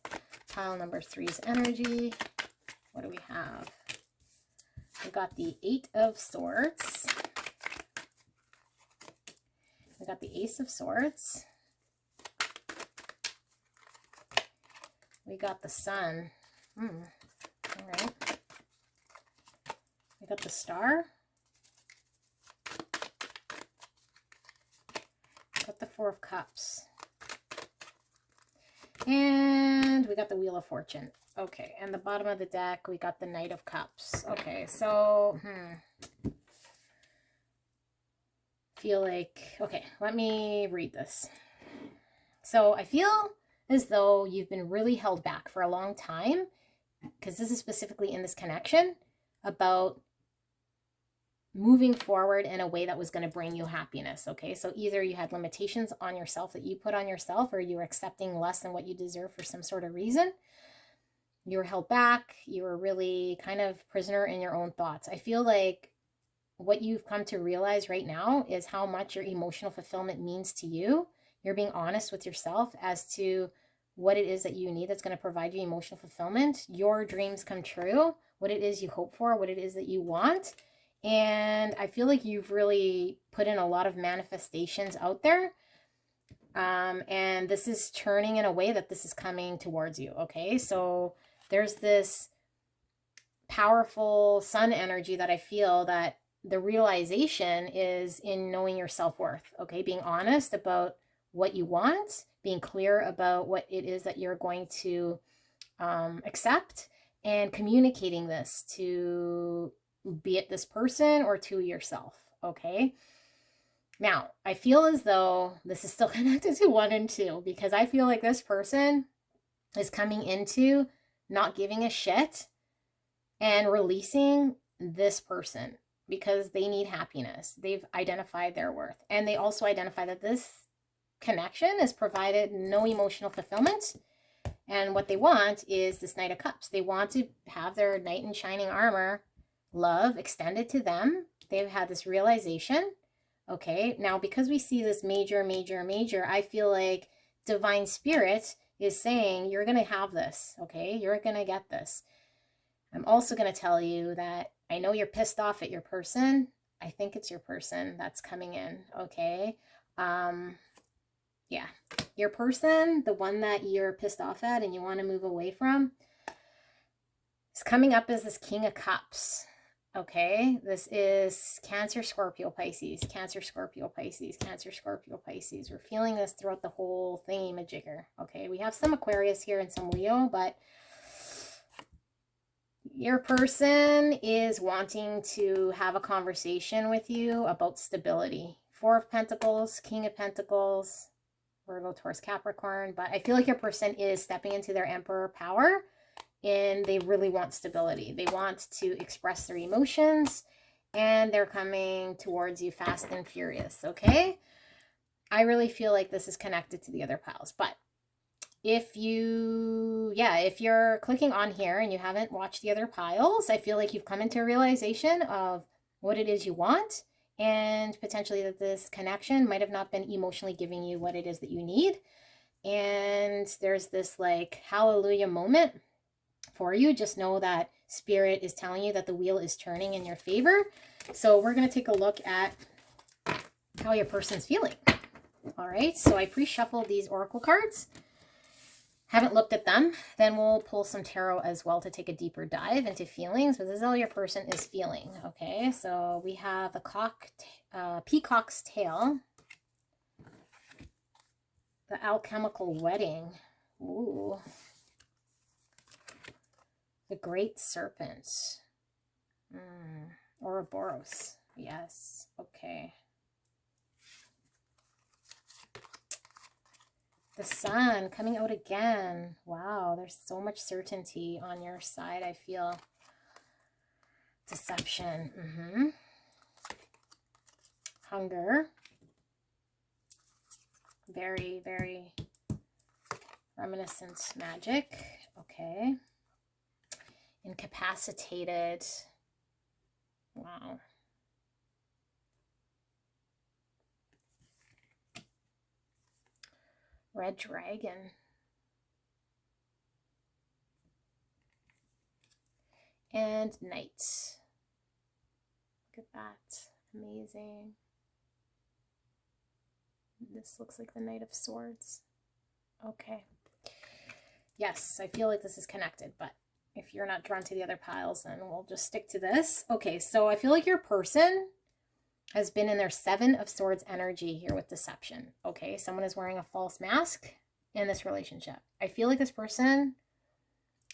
Speaker 1: Pile number 3's energy. What do we have? We got the 8 of Swords. We got the Ace of Swords. We got the Sun. All right. We got the Star. We got the 4 of Cups. And we got the Wheel of Fortune. Okay, and the bottom of the deck, we got the Knight of Cups. Okay, so, feel like, okay, let me read this. So I feel as though you've been really held back for a long time, because this is specifically in this connection, about moving forward in a way that was going to bring you happiness, okay? So either you had limitations on yourself that you put on yourself, or you were accepting less than what you deserve for some sort of reason. You were held back. You were really kind of prisoner in your own thoughts. I feel like what you've come to realize right now is how much your emotional fulfillment means to you. You're being honest with yourself as to what it is that you need that's going to provide you emotional fulfillment, your dreams come true, what it is you hope for, what it is that you want. And I feel like you've really put in a lot of manifestations out there. And this is turning in a way that this is coming towards you, okay? So there's this powerful sun energy that I feel that the realization is in knowing your self-worth, okay? Being honest about what you want, being clear about what it is that you're going to accept, and communicating this to, be it this person or to yourself, okay? Now, I feel as though this is still connected to 1 and 2, because I feel like this person is coming into not giving a shit and releasing this person because they need happiness. They've identified their worth. And they also identify that this connection has provided no emotional fulfillment. And what they want is this Knight of Cups. They want to have their knight in shining armor love extended to them. They've had this realization. Okay, now because we see this major, I feel like Divine Spirit is saying, you're going to have this, okay? You're going to get this. I'm also going to tell you that I know you're pissed off at your person. I think it's your person that's coming in, okay? Yeah. Your person, the one that you're pissed off at and you want to move away from, is coming up as this King of Cups. Okay, this is Cancer, Scorpio, Pisces, Cancer, Scorpio, Pisces, Cancer, Scorpio, Pisces. We're feeling this throughout the whole thingy-majigger. Okay, we have some Aquarius here and some Leo, but your person is wanting to have a conversation with you about stability. Four of Pentacles, King of Pentacles, Virgo, Taurus, Capricorn. But I feel like your person is stepping into their Emperor power and they really want stability. They want to express their emotions and they're coming towards you fast and furious, okay? I really feel like this is connected to the other piles. But if you're clicking on here and you haven't watched the other piles, I feel like you've come into a realization of what it is you want and potentially that this connection might have not been emotionally giving you what it is that you need. And there's this like hallelujah moment for you. Just know that Spirit is telling you that the wheel is turning in your favor. So we're going to take a look at how your person's feeling. All right, so I pre-shuffled these oracle cards. Haven't looked at them. Then we'll pull some tarot as well to take a deeper dive into feelings. But this is how your person is feeling. Okay, so we have the peacock's tail, the alchemical wedding. Ooh. The great serpent. Ouroboros. Yes. Okay. The sun coming out again. Wow, there's so much certainty on your side, I feel. Deception. Hunger. Very, very reminiscent magic. Okay. Incapacitated. Wow. Red dragon. And knight. Look at that. Amazing. This looks like the Knight of Swords. Okay. Yes, I feel like this is connected, but if you're not drawn to the other piles, then we'll just stick to this. Okay, so I feel like your person has been in their Seven of Swords energy here with deception. Okay, someone is wearing a false mask in this relationship. I feel like this person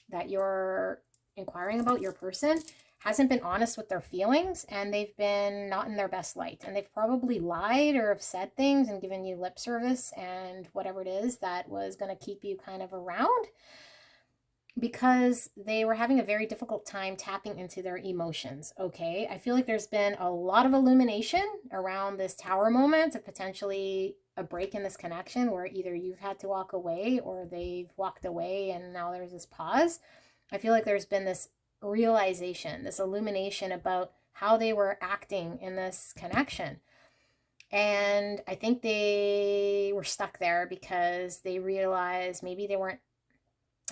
Speaker 1: that you're inquiring about, your person, hasn't been honest with their feelings and they've been not in their best light. And they've probably lied or have said things and given you lip service and whatever it is that was going to keep you kind of around, because they were having a very difficult time tapping into their emotions. Okay, I feel like there's been a lot of illumination around this tower moment of potentially a break in this connection where either you've had to walk away or they've walked away and now there's this pause. I feel like there's been this realization, this illumination about how they were acting in this connection. And I think they were stuck there because they realized maybe they weren't,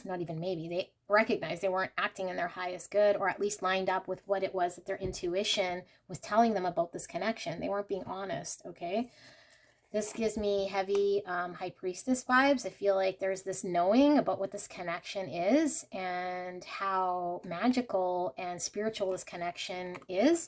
Speaker 1: not even maybe, they recognized they weren't acting in their highest good, or at least lined up with what it was that their intuition was telling them about this connection. They weren't being honest, okay? This gives me heavy High Priestess vibes. I feel like there's this knowing about what this connection is and how magical and spiritual this connection is.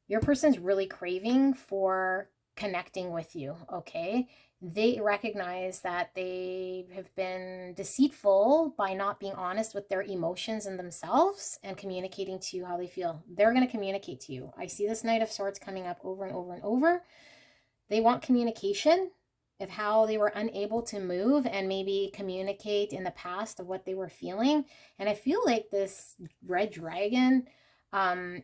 Speaker 1: Your person's really craving for connecting with you, okay? They recognize that they have been deceitful by not being honest with their emotions and themselves and communicating to you how they feel. They're going to communicate to you. I see this Knight of Swords coming up over and over and over. They want communication of how they were unable to move and maybe communicate in the past of what they were feeling. And I feel like this red dragon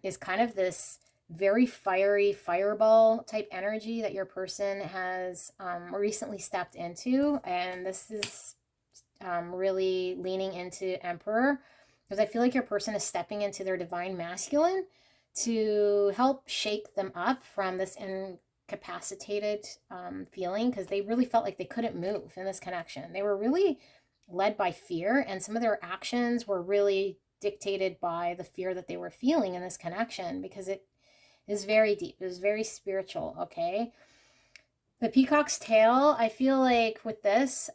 Speaker 1: is kind of this very fiery fireball type energy that your person has recently stepped into. And this is really leaning into Emperor, because I feel like your person is stepping into their divine masculine to help shake them up from this incapacitated feeling, because they really felt like they couldn't move in this connection. They were really led by fear, and some of their actions were really dictated by the fear that they were feeling in this connection, because it is very deep. It is very spiritual, okay? The peacock's tail, I feel like with this,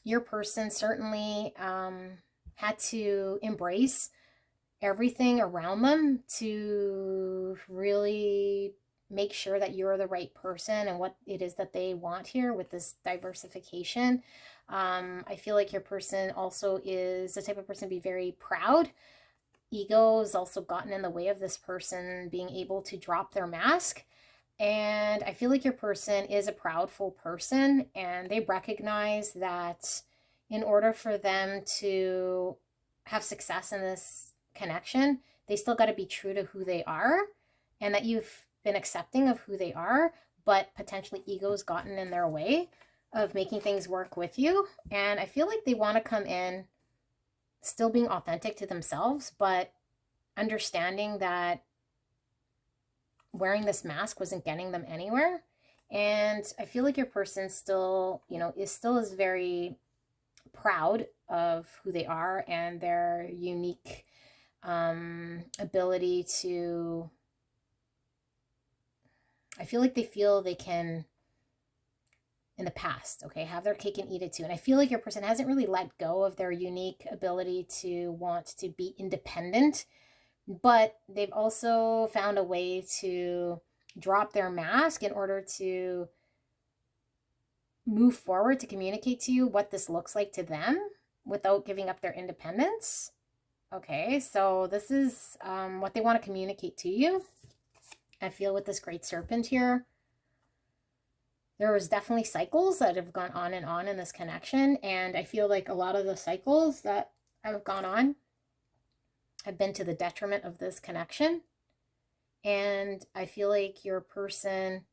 Speaker 1: your person certainly had to embrace everything around them to really make sure that you're the right person and what it is that they want here with this diversification. I feel like your person also is the type of person to be very proud. Ego has also gotten in the way of this person being able to drop their mask. And I feel like your person is a proudful person, and they recognize that in order for them to have success in this connection, they still got to be true to who they are, and that you've been accepting of who they are, but potentially ego's gotten in their way of making things work with you. And I feel like they want to come in still being authentic to themselves, but understanding that wearing this mask wasn't getting them anywhere. And I feel like your person still, is very proud of who they are and their unique ability to, I feel like they feel they can, in the past, okay, have their cake and eat it too. And I feel like your person hasn't really let go of their unique ability to want to be independent, but they've also found a way to drop their mask in order to move forward to communicate to you what this looks like to them without giving up their independence. Okay, so this is what they want to communicate to you. I feel with this great serpent here, there was definitely cycles that have gone on and on in this connection. And I feel like a lot of the cycles that have gone on have been to the detriment of this connection. And I feel like your person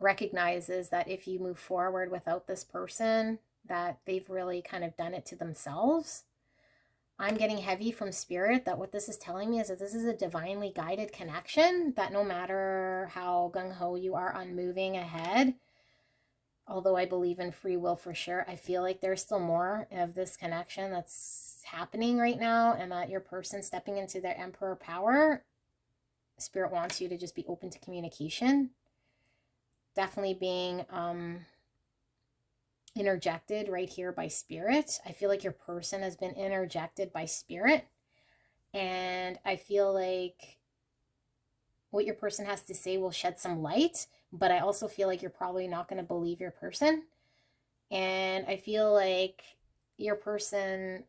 Speaker 1: recognizes that if you move forward without this person, that they've really kind of done it to themselves. I'm getting heavy from spirit that what this is telling me is that this is a divinely guided connection, that no matter how gung-ho you are on moving ahead, although I believe in free will for sure, I feel like there's still more of this connection that's happening right now, and that your person stepping into their emperor power, spirit wants you to just be open to communication. Definitely being interjected right here by spirit. I feel like your person has been interjected by spirit, and I feel like what your person has to say will shed some light, but I also feel like you're probably not going to believe your person. And I feel like your person,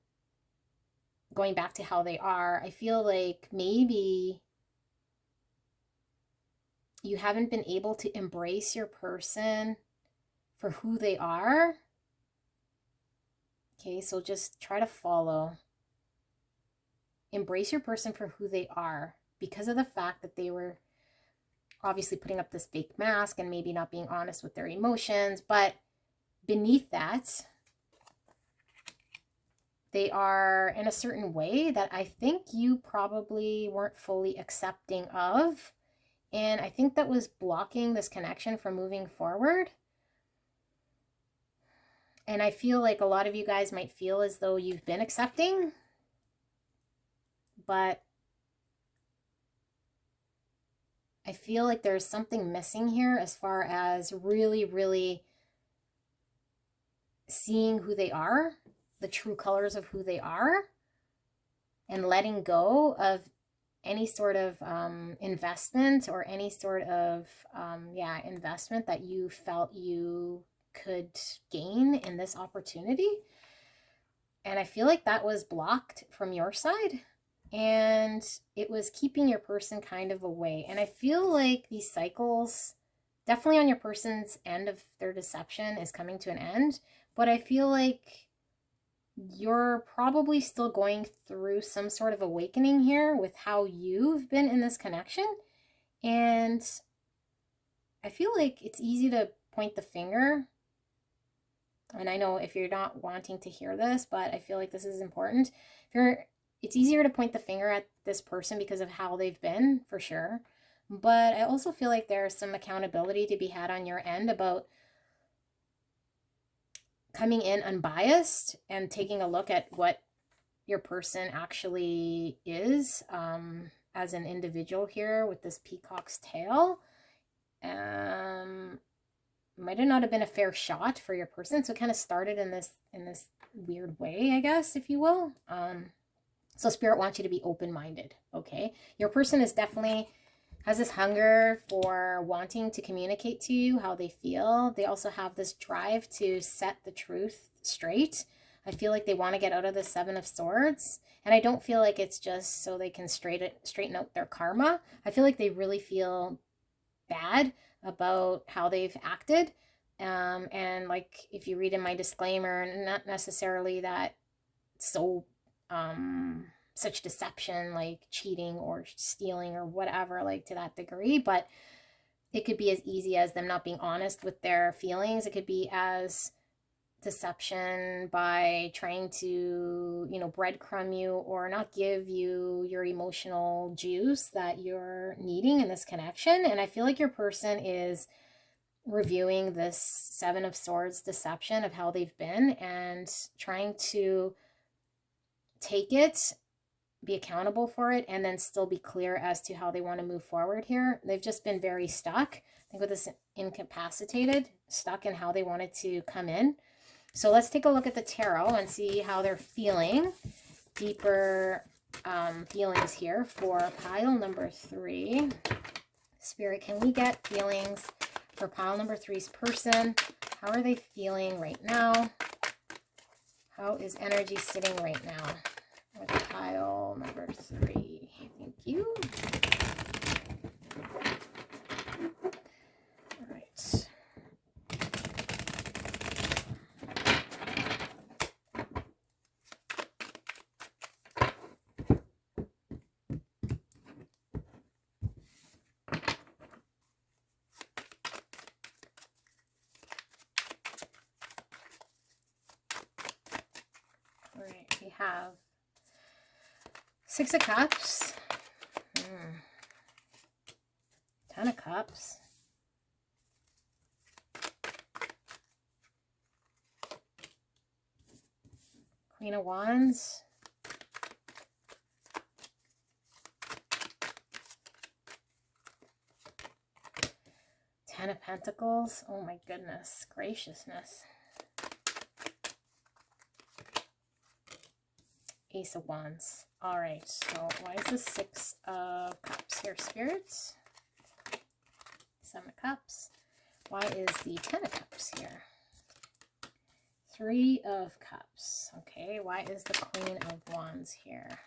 Speaker 1: going back to how they are, I feel like maybe you haven't been able to embrace your person for who they are. Okay, so just try to follow. Embrace your person for who they are, because of the fact that they were obviously putting up this fake mask and maybe not being honest with their emotions. But beneath that, they are in a certain way that I think you probably weren't fully accepting of. And I think that was blocking this connection from moving forward. And I feel like a lot of you guys might feel as though you've been accepting, but I feel like there's something missing here as far as really, really seeing who they are, the true colors of who they are, and letting go of any sort of investment or any sort of, investment that you felt you could gain in this opportunity. And I feel like that was blocked from your side, and it was keeping your person kind of away. And I feel like these cycles, definitely on your person's end of their deception, is coming to an end. But I feel like you're probably still going through some sort of awakening here with how you've been in this connection. And I feel like it's easy to point the finger. And I know if you're not wanting to hear this, but I feel like this is important. It's easier to point the finger at this person because of how they've been, for sure. But I also feel like there's some accountability to be had on your end about coming in unbiased and taking a look at what your person actually is as an individual here with this peacock's tail. Might have not have been a fair shot for your person. So it kind of started in this weird way, I guess, if you will. So Spirit wants you to be open-minded, okay? Your person is definitely has this hunger for wanting to communicate to you how they feel. They also have this drive to set the truth straight. I feel like they want to get out of the Seven of Swords. And I don't feel like it's just so they can straighten out their karma. I feel like they really feel bad about how they've acted. And like if you read in my disclaimer, not necessarily that so such deception like cheating or stealing or whatever, like to that degree, but it could be as easy as them not being honest with their feelings. It could be as deception by trying to, you know, breadcrumb you or not give you your emotional juice that you're needing in this connection. And I feel like your person is reviewing this Seven of Swords deception of how they've been and trying to take it, be accountable for it, and then still be clear as to how they want to move forward here. They've just been very stuck. I think with this incapacitated, stuck in how they wanted to come in. So let's take a look at the tarot and see how they're feeling. Deeper feelings here for pile number 3. Spirit, can we get feelings for pile number 3's person? How are they feeling right now? How is energy sitting right now with pile number 3? Thank you. All right. All right, we have Six of Cups, 10 of Cups, Queen of Wands, Ten of Pentacles. Oh my goodness, graciousness. Ace of Wands. All right, so why is the Six of Cups here, spirits? Seven of Cups. Why is the Ten of Cups here? Three of Cups. Okay, why is the Queen of Wands here?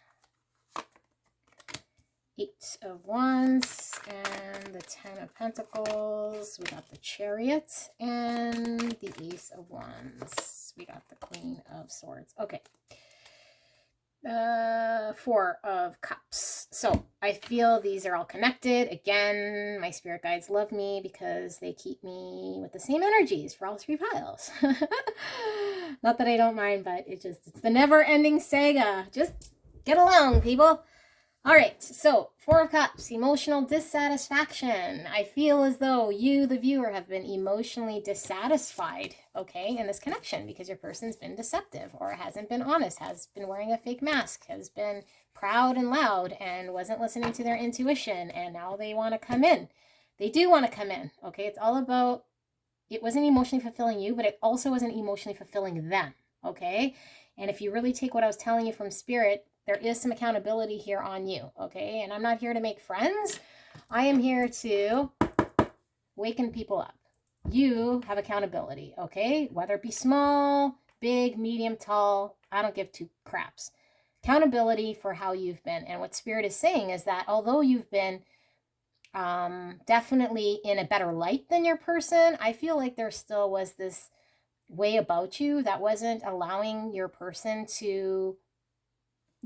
Speaker 1: Eight of Wands and the Ten of Pentacles. We got the Chariot and the Ace of Wands. We got the Queen of Swords. Okay. Four of Cups. So I feel these are all connected. Again, my spirit guides love me because they keep me with the same energies for all 3 piles. Not that I don't mind, but it's the never-ending saga. Just get along, people. All right, so Four of Cups, emotional dissatisfaction. I feel as though you, the viewer, have been emotionally dissatisfied, okay, in this connection because your person's been deceptive or hasn't been honest, has been wearing a fake mask, has been proud and loud and wasn't listening to their intuition, and now they want to come in. They do want to come in, okay? It's all about, it wasn't emotionally fulfilling you, but it also wasn't emotionally fulfilling them, okay? And if you really take what I was telling you from Spirit, there is some accountability here on you, okay? And I'm not here to make friends. I am here to waken people up. You have accountability, okay? Whether it be small, big, medium, tall, I don't give 2 craps. Accountability for how you've been. And what Spirit is saying is that although you've been definitely in a better light than your person, I feel like there still was this way about you that wasn't allowing your person to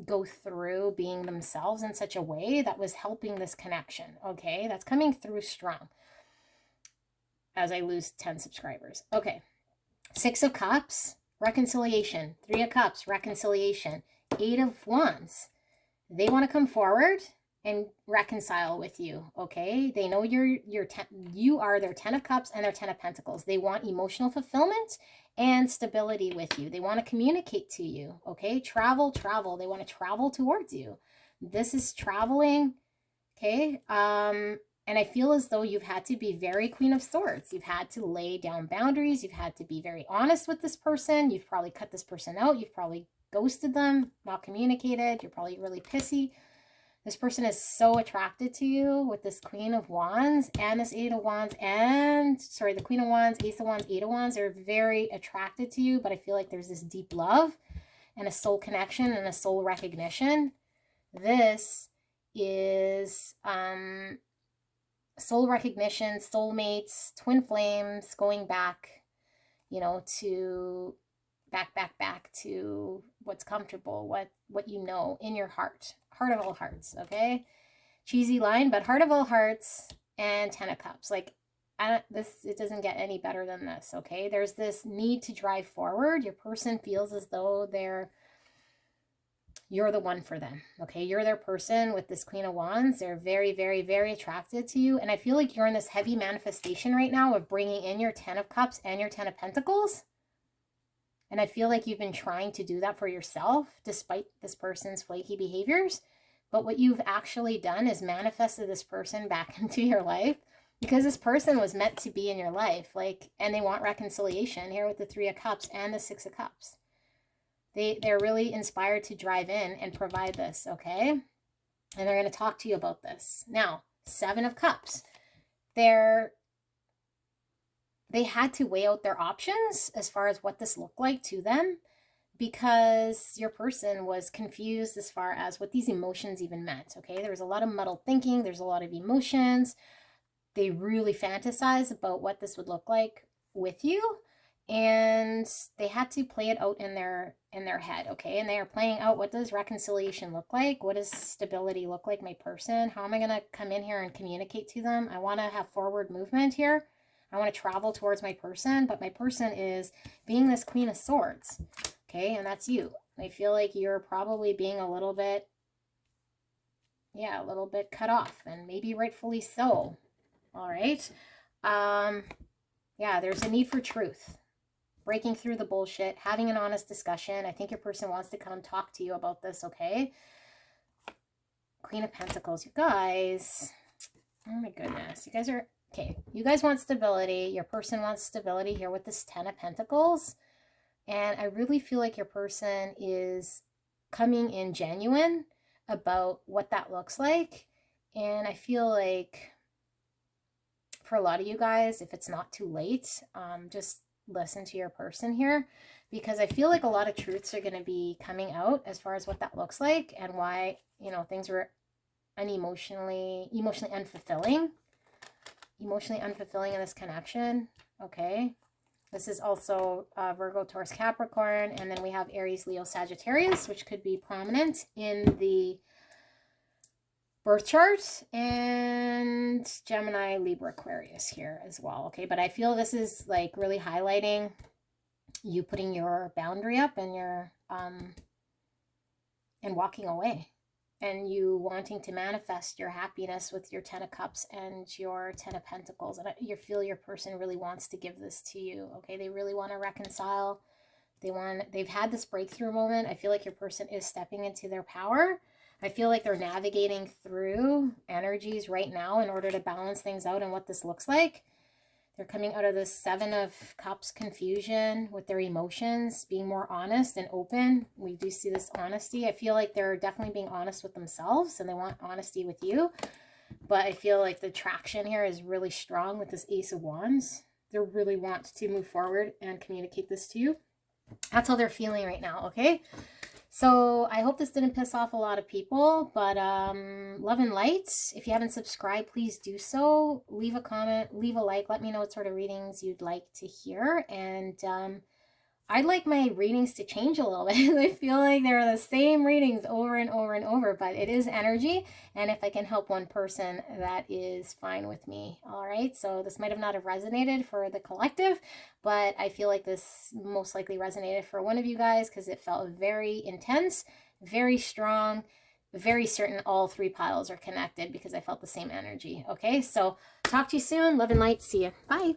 Speaker 1: go through being themselves in such a way that was helping this connection, okay? That's coming through strong as I lose 10 subscribers. Okay, 6 of Cups, reconciliation. 3 of Cups, reconciliation. 8 of Wands, they want to come forward and reconcile with you, okay? They know you are their 10 of Cups and their 10 of Pentacles. They want emotional fulfillment and stability with you. They want to communicate to you, okay? Travel. They want to travel towards you. This is traveling, okay? And And I feel as though you've had to be very Queen of Swords. You've had to lay down boundaries. You've had to be very honest with this person. You've probably cut this person out. You've probably ghosted them, not communicated. You're probably really pissy. This person is so attracted to you with this Queen of Wands and this Eight of Wands and, sorry, the Queen of Wands, Ace of Wands, Eight of Wands. They're very attracted to you, but I feel like there's this deep love and a soul connection and a soul recognition. This is soul recognition, soulmates, twin flames, going back, you know, to back to what's comfortable, what you know in your heart of all hearts. Okay, cheesy line, but heart of all hearts and 10 of cups. Like, it doesn't get any better than this. Okay, there's this need to drive forward. Your person feels as though you're the one for them. Okay, you're their person with this Queen of Wands. They're very, very, very attracted to you. And I feel like you're in this heavy manifestation right now of bringing in your 10 of cups and your 10 of pentacles. And I feel like you've been trying to do that for yourself despite this person's flaky behaviors. But what you've actually done is manifested this person back into your life, because this person was meant to be in your life. Like, and they want reconciliation here with the 3 of cups and the 6 of cups. They're really inspired to drive in and provide this, okay? And they're going to talk to you about this. Now, 7 of cups. They had to weigh out their options as far as what this looked like to them, because your person was confused as far as what these emotions even meant, okay? There was a lot of muddled thinking. There's a lot of emotions. They really fantasize about what this would look like with you, and they had to play it out in their head, okay? And they are playing out, what does reconciliation look like? What does stability look like, my person? How am I going to come in here and communicate to them? I want to have forward movement here. I want to travel towards my person, but my person is being this Queen of Swords, okay? And that's you. I feel like you're probably being a little bit cut off, and maybe rightfully so. All right. Yeah, there's a need for truth. Breaking through the bullshit, having an honest discussion. I think your person wants to come talk to you about this, okay? Queen of Pentacles, you guys. Oh my goodness. You guys are, okay, you guys want stability. Your person wants stability here with this 10 of Pentacles. And I really feel like your person is coming in genuine about what that looks like. And I feel like for a lot of you guys, if it's not too late, just listen to your person here, because I feel like a lot of truths are going to be coming out as far as what that looks like and why, you know, things were emotionally unfulfilling in this connection. Okay, this is also Virgo, Taurus, Capricorn, and then we have Aries, Leo, Sagittarius, which could be prominent in the birth chart, and Gemini, Libra, Aquarius here as well. Okay, but I feel this is like really highlighting you putting your boundary up and your and walking away, and you wanting to manifest your happiness with your 10 of cups and your 10 of pentacles. And you feel your person really wants to give this to you. Okay, they really want to reconcile. They've had this breakthrough moment. I feel like your person is stepping into their power. I feel like they're navigating through energies right now in order to balance things out and what this looks like. They're coming out of this 7 of cups confusion with their emotions, being more honest and open. We do see this honesty. I feel like they're definitely being honest with themselves and they want honesty with you. But I feel like the traction here is really strong with this Ace of Wands. They really want to move forward and communicate this to you. That's how they're feeling right now, okay? So I hope this didn't piss off a lot of people, but love and light. If you haven't subscribed, please do so. Leave a comment, leave a like. Let me know what sort of readings you'd like to hear. And I'd like my readings to change a little bit. I feel like they're the same readings over and over and over, but it is energy. And if I can help one person, that is fine with me. All right. So this might have not have resonated for the collective, but I feel like this most likely resonated for one of you guys because it felt very intense, very strong, very certain all 3 piles are connected because I felt the same energy. Okay. So talk to you soon. Love and light. See you. Bye.